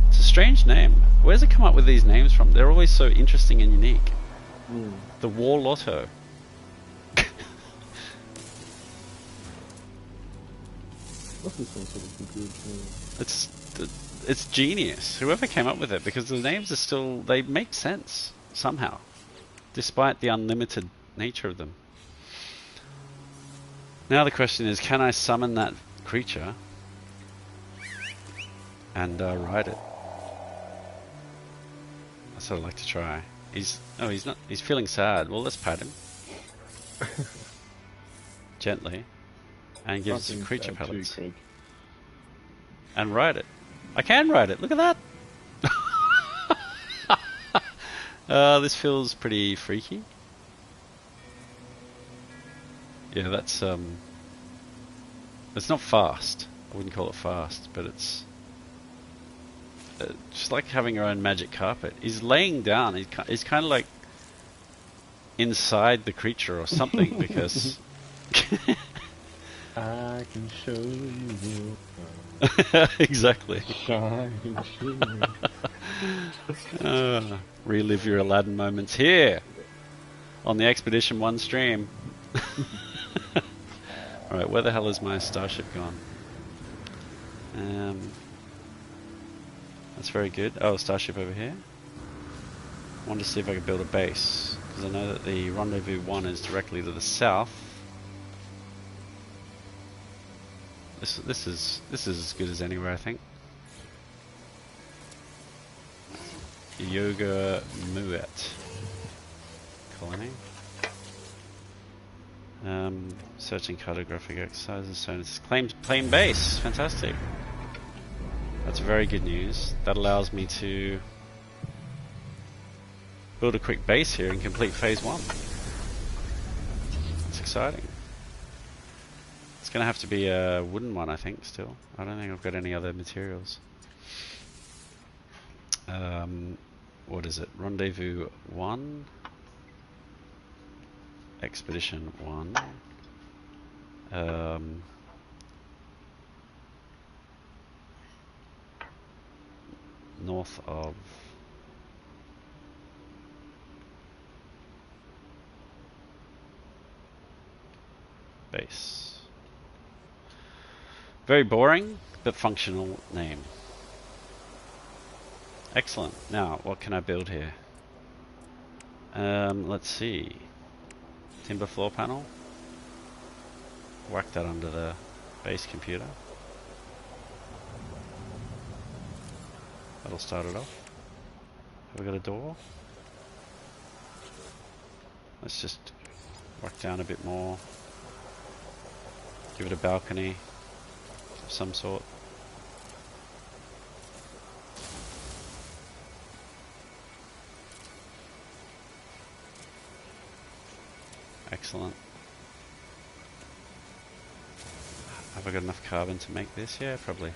It's a strange name. Where's it come up with these names from? They're always so interesting and unique. The War Lotto. Must be some sort of computer. It's genius. Whoever came up with it, because the names are still, they make sense somehow, despite the unlimited nature of them. Now the question is, can I summon that creature and ride it? That's what I'd like to try. He's not. He's feeling sad. Well, let's pat him gently and give him some creature pellets and ride it. I can ride it. Look at that. This feels pretty freaky. Yeah, that's it's not fast. I wouldn't call it fast, but it's just like having your own magic carpet. He's laying down. He's kind of like inside the creature or something because I can show you Exactly. shining shimmering. Relive your Aladdin moments here on the Expedition 1 stream. Alright, where the hell is my starship gone? That's very good. Oh, starship over here. I wanted to see if I could build a base, because I know that the Rendezvous 1 is directly to the south. This is as good as anywhere, I think. Yoga Muet colony. Searching cartographic exercises. So it's claim base. Fantastic. That's very good news. That allows me to build a quick base here and complete phase 1. That's exciting. It's going to have to be a wooden one, I think, still. I don't think I've got any other materials. What is it? Rendezvous 1. Expedition 1. North of base. Very boring, but functional name. Excellent. Now, what can I build here? Let's see. Timber floor panel. Whack that under the base computer. That'll start it off. Have we got a door? Let's just whack down a bit more. Give it a balcony of some sort. Excellent. Have I got enough carbon to make this? Yeah, probably.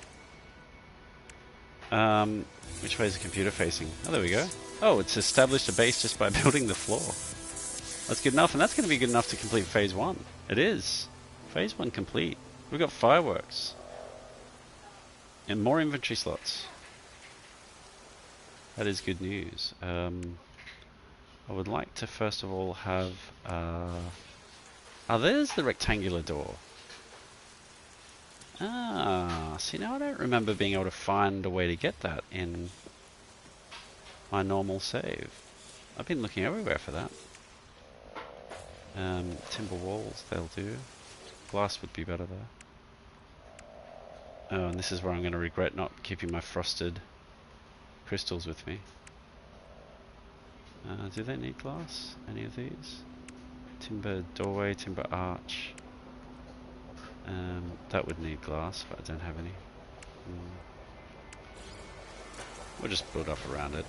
Which way is the computer facing? Oh, there we go. Oh, it's established a base just by building the floor. That's good enough, and that's going to be good enough to complete phase 1. It is. Phase 1 complete. We've got fireworks. And more inventory slots. That is good news. I would like to first of all have... oh, there's the rectangular door. Ah, see, now I don't remember being able to find a way to get that in my normal save. I've been looking everywhere for that. Timber walls, they'll do. Glass would be better there. Oh, and this is where I'm going to regret not keeping my frosted crystals with me. Do they need glass? Any of these? Timber doorway, timber arch. That would need glass, but I don't have any. We'll just build up around it.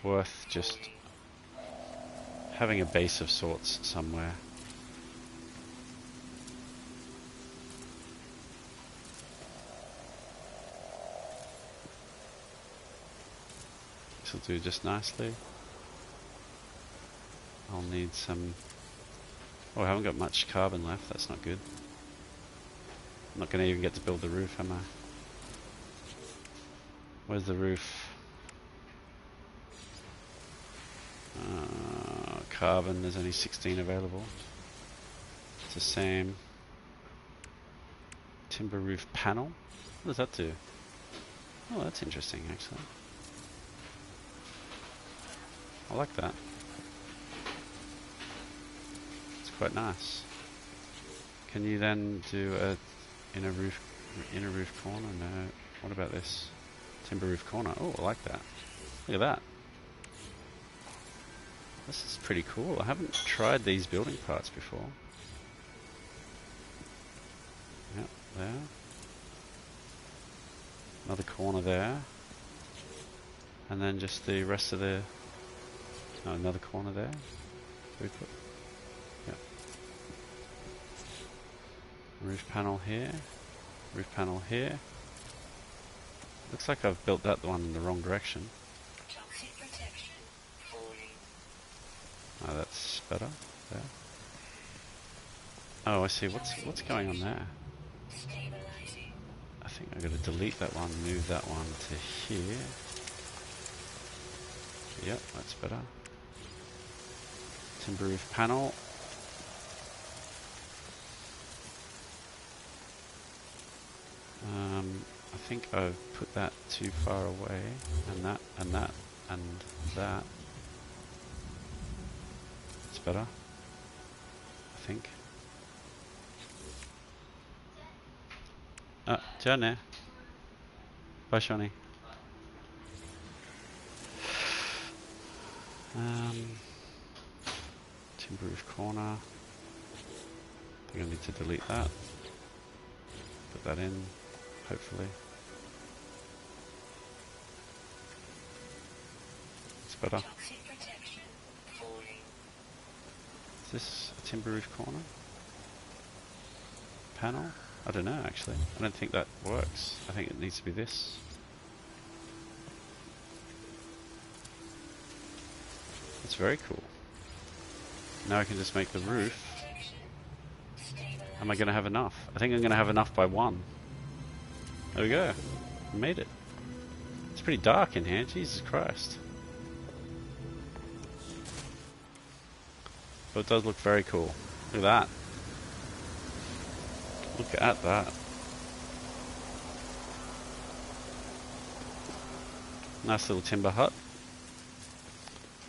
Worth just having a base of sorts somewhere. This will do just nicely. I'll need some... Oh, I haven't got much carbon left, that's not good. I'm not going to even get to build the roof, am I? Where's the roof? Carbon, there's only 16 available. It's the same. Timber roof panel? What does that do? Oh, that's interesting, actually. I like that. It's quite nice. Can you then do a inner roof corner? No. What about this? Timber roof corner. Oh, I like that. Look at that. This is pretty cool. I haven't tried these building parts before. Yep, there. Another corner there. And then just the rest of the... Oh, another corner there. Yep. Roof panel here. Roof panel here. Looks like I've built that one in the wrong direction. better. There. Oh, I see. What's going on there? Stabilizing. I think I'm going to delete that one, move that one to here. Yep, that's better. Timber roof panel. I think I've put that too far away, and that, and that, and that. It's better, I think. Ah, Johnny. Bye, Shawnee. Timber roof corner. I think I need to delete that. Put that in, hopefully. It's better. Toxic protection falling. Is this a timber roof corner? Panel? I don't know actually. I don't think that works. I think it needs to be this. That's very cool. Now I can just make the roof. Am I going to have enough? I think I'm going to have enough by 1. There we go. I made it. It's pretty dark in here. Jesus Christ. But it does look very cool. Look at that. Look at that. Nice little timber hut.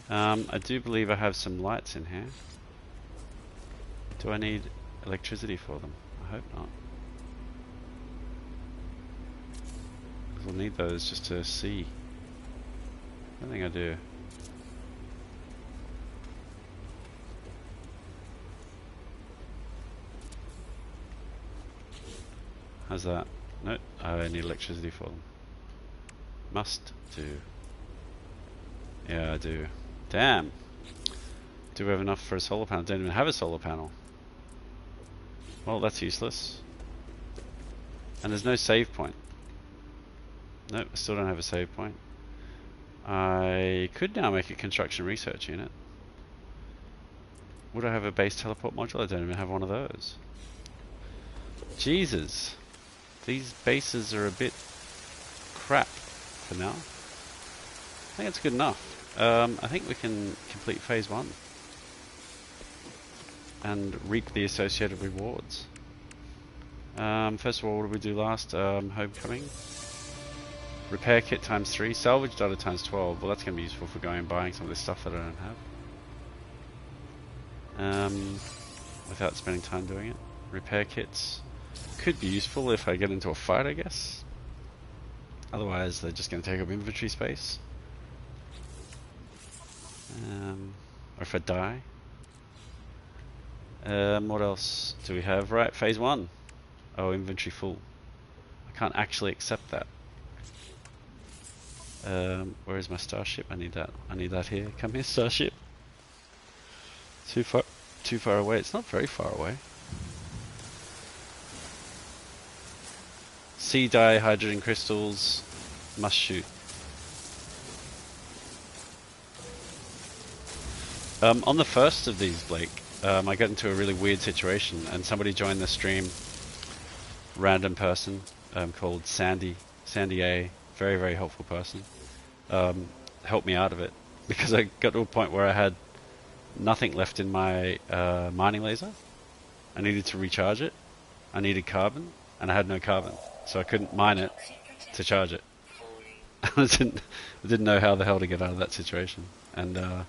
I do believe I have some lights in here. Do I need electricity for them? I hope not. We'll need those just to see. I don't think I do. How's that? No, I need electricity for them. Must do. Yeah, I do. Damn. Do we have enough for a solar panel? Don't even have a solar panel. Well, that's useless. And there's no save point. Nope, I still don't have a save point. I could now make a construction research unit. Would I have a base teleport module? I don't even have one of those. Jesus. These bases are a bit crap for now. I think it's good enough. I think we can complete phase 1 and reap the associated rewards. First of all, what did we do last? Homecoming. Repair kit times 3, salvage data times 12. Well, that's going to be useful for going and buying some of this stuff that I don't have. Without spending time doing it. Repair kits could be useful if I get into a fight, I guess. Otherwise, they're just going to take up inventory space. Or if I die. What else do we have? Right, phase 1. Oh, inventory full. I can't actually accept that. Where is my starship? I need that. I need that here. Come here, starship. Too far away. It's not very far away. Sea dye, hydrogen crystals, must shoot. On the first of these, Blake, I got into a really weird situation, and somebody joined the stream, random person called Sandy A, very, very helpful person, helped me out of it, because I got to a point where I had nothing left in my mining laser. I needed to recharge it, I needed carbon, and I had no carbon, so I couldn't mine it to charge it. I didn't know how the hell to get out of that situation, and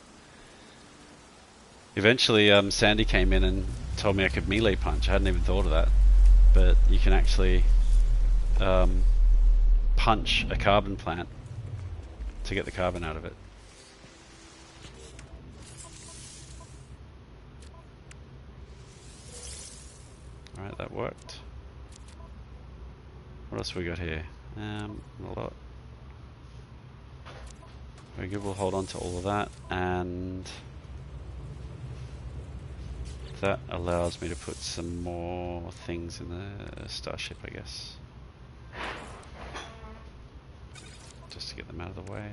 eventually Sandy came in and told me I could melee punch. I hadn't even thought of that, but you can actually punch a carbon plant to get the carbon out of it. Alright, that worked. What else we got here? Not a lot. Very good, we'll hold on to all of that, and that allows me to put some more things in the starship, I guess. Just to get them out of the way.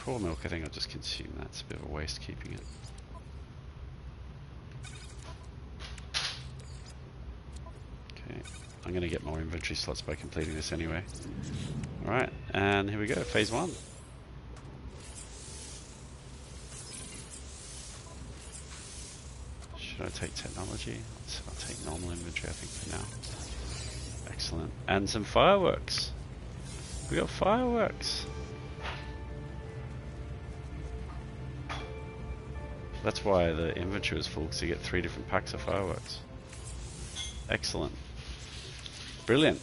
Raw milk, I think I'll just consume that. It's a bit of a waste keeping it. Okay, I'm going to get more inventory slots by completing this anyway. Alright, and here we go, phase 1. Should I take technology? I'll take normal inventory, I think, for now. Excellent. And some fireworks. We got fireworks. That's why the inventory was full, because you get 3 different packs of fireworks. Excellent. Brilliant.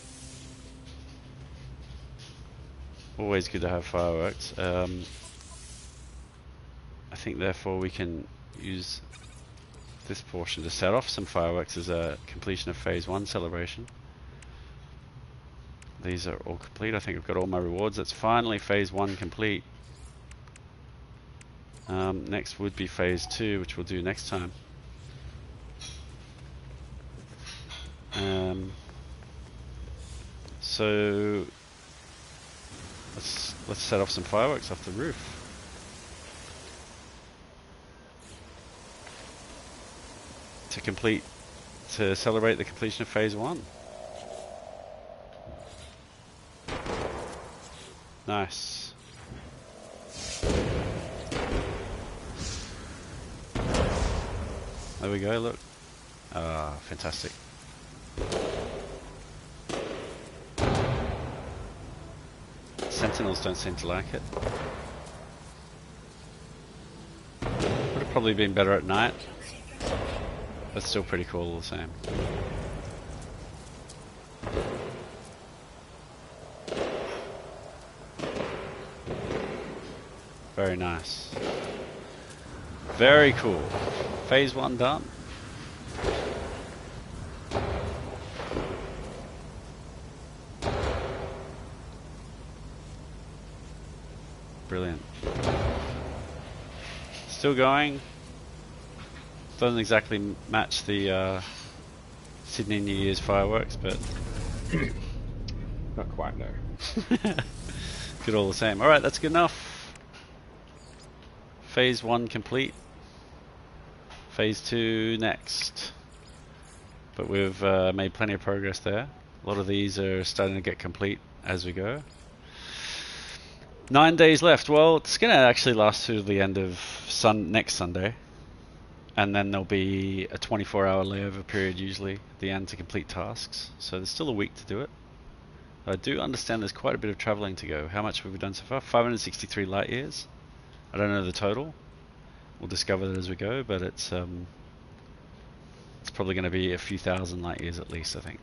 Always good to have fireworks. I think therefore we can use this portion to set off some fireworks as a completion of phase 1 celebration. These are all complete. I think I've got all my rewards. That's finally phase 1 complete. Next would be phase 2, which we'll do next time. So let's set off some fireworks off the roof. To celebrate the completion of phase 1. Nice. There we go, look. Ah, fantastic. Sentinels don't seem to like it. Would have probably been better at night, but still pretty cool all the same. Very nice. Very cool. Phase 1 done. Brilliant. Still going. Doesn't exactly match the Sydney New Year's fireworks, but Not quite, no. good all the same. Alright, that's good enough. Phase 1 complete. Phase 2 next. But we've made plenty of progress there. A lot of these are starting to get complete as we go. 9 days left. Well, it's going to actually last through the end of next Sunday. And then there'll be a 24-hour layover period usually at the end to complete tasks. So there's still a week to do it. I do understand there's quite a bit of travelling to go. How much have we done so far? 563 light years. I don't know the total. We'll discover that as we go, but it's probably going to be a few thousand light years at least, I think.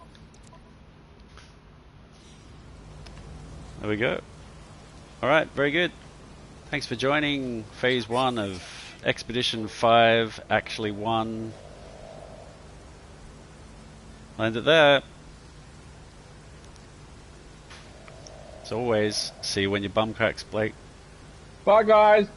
There we go. Alright, very good. Thanks for joining phase 1 of Expedition 5, actually 1. I'll end it there. As always, see you when your bum cracks, Blake. Bye, guys!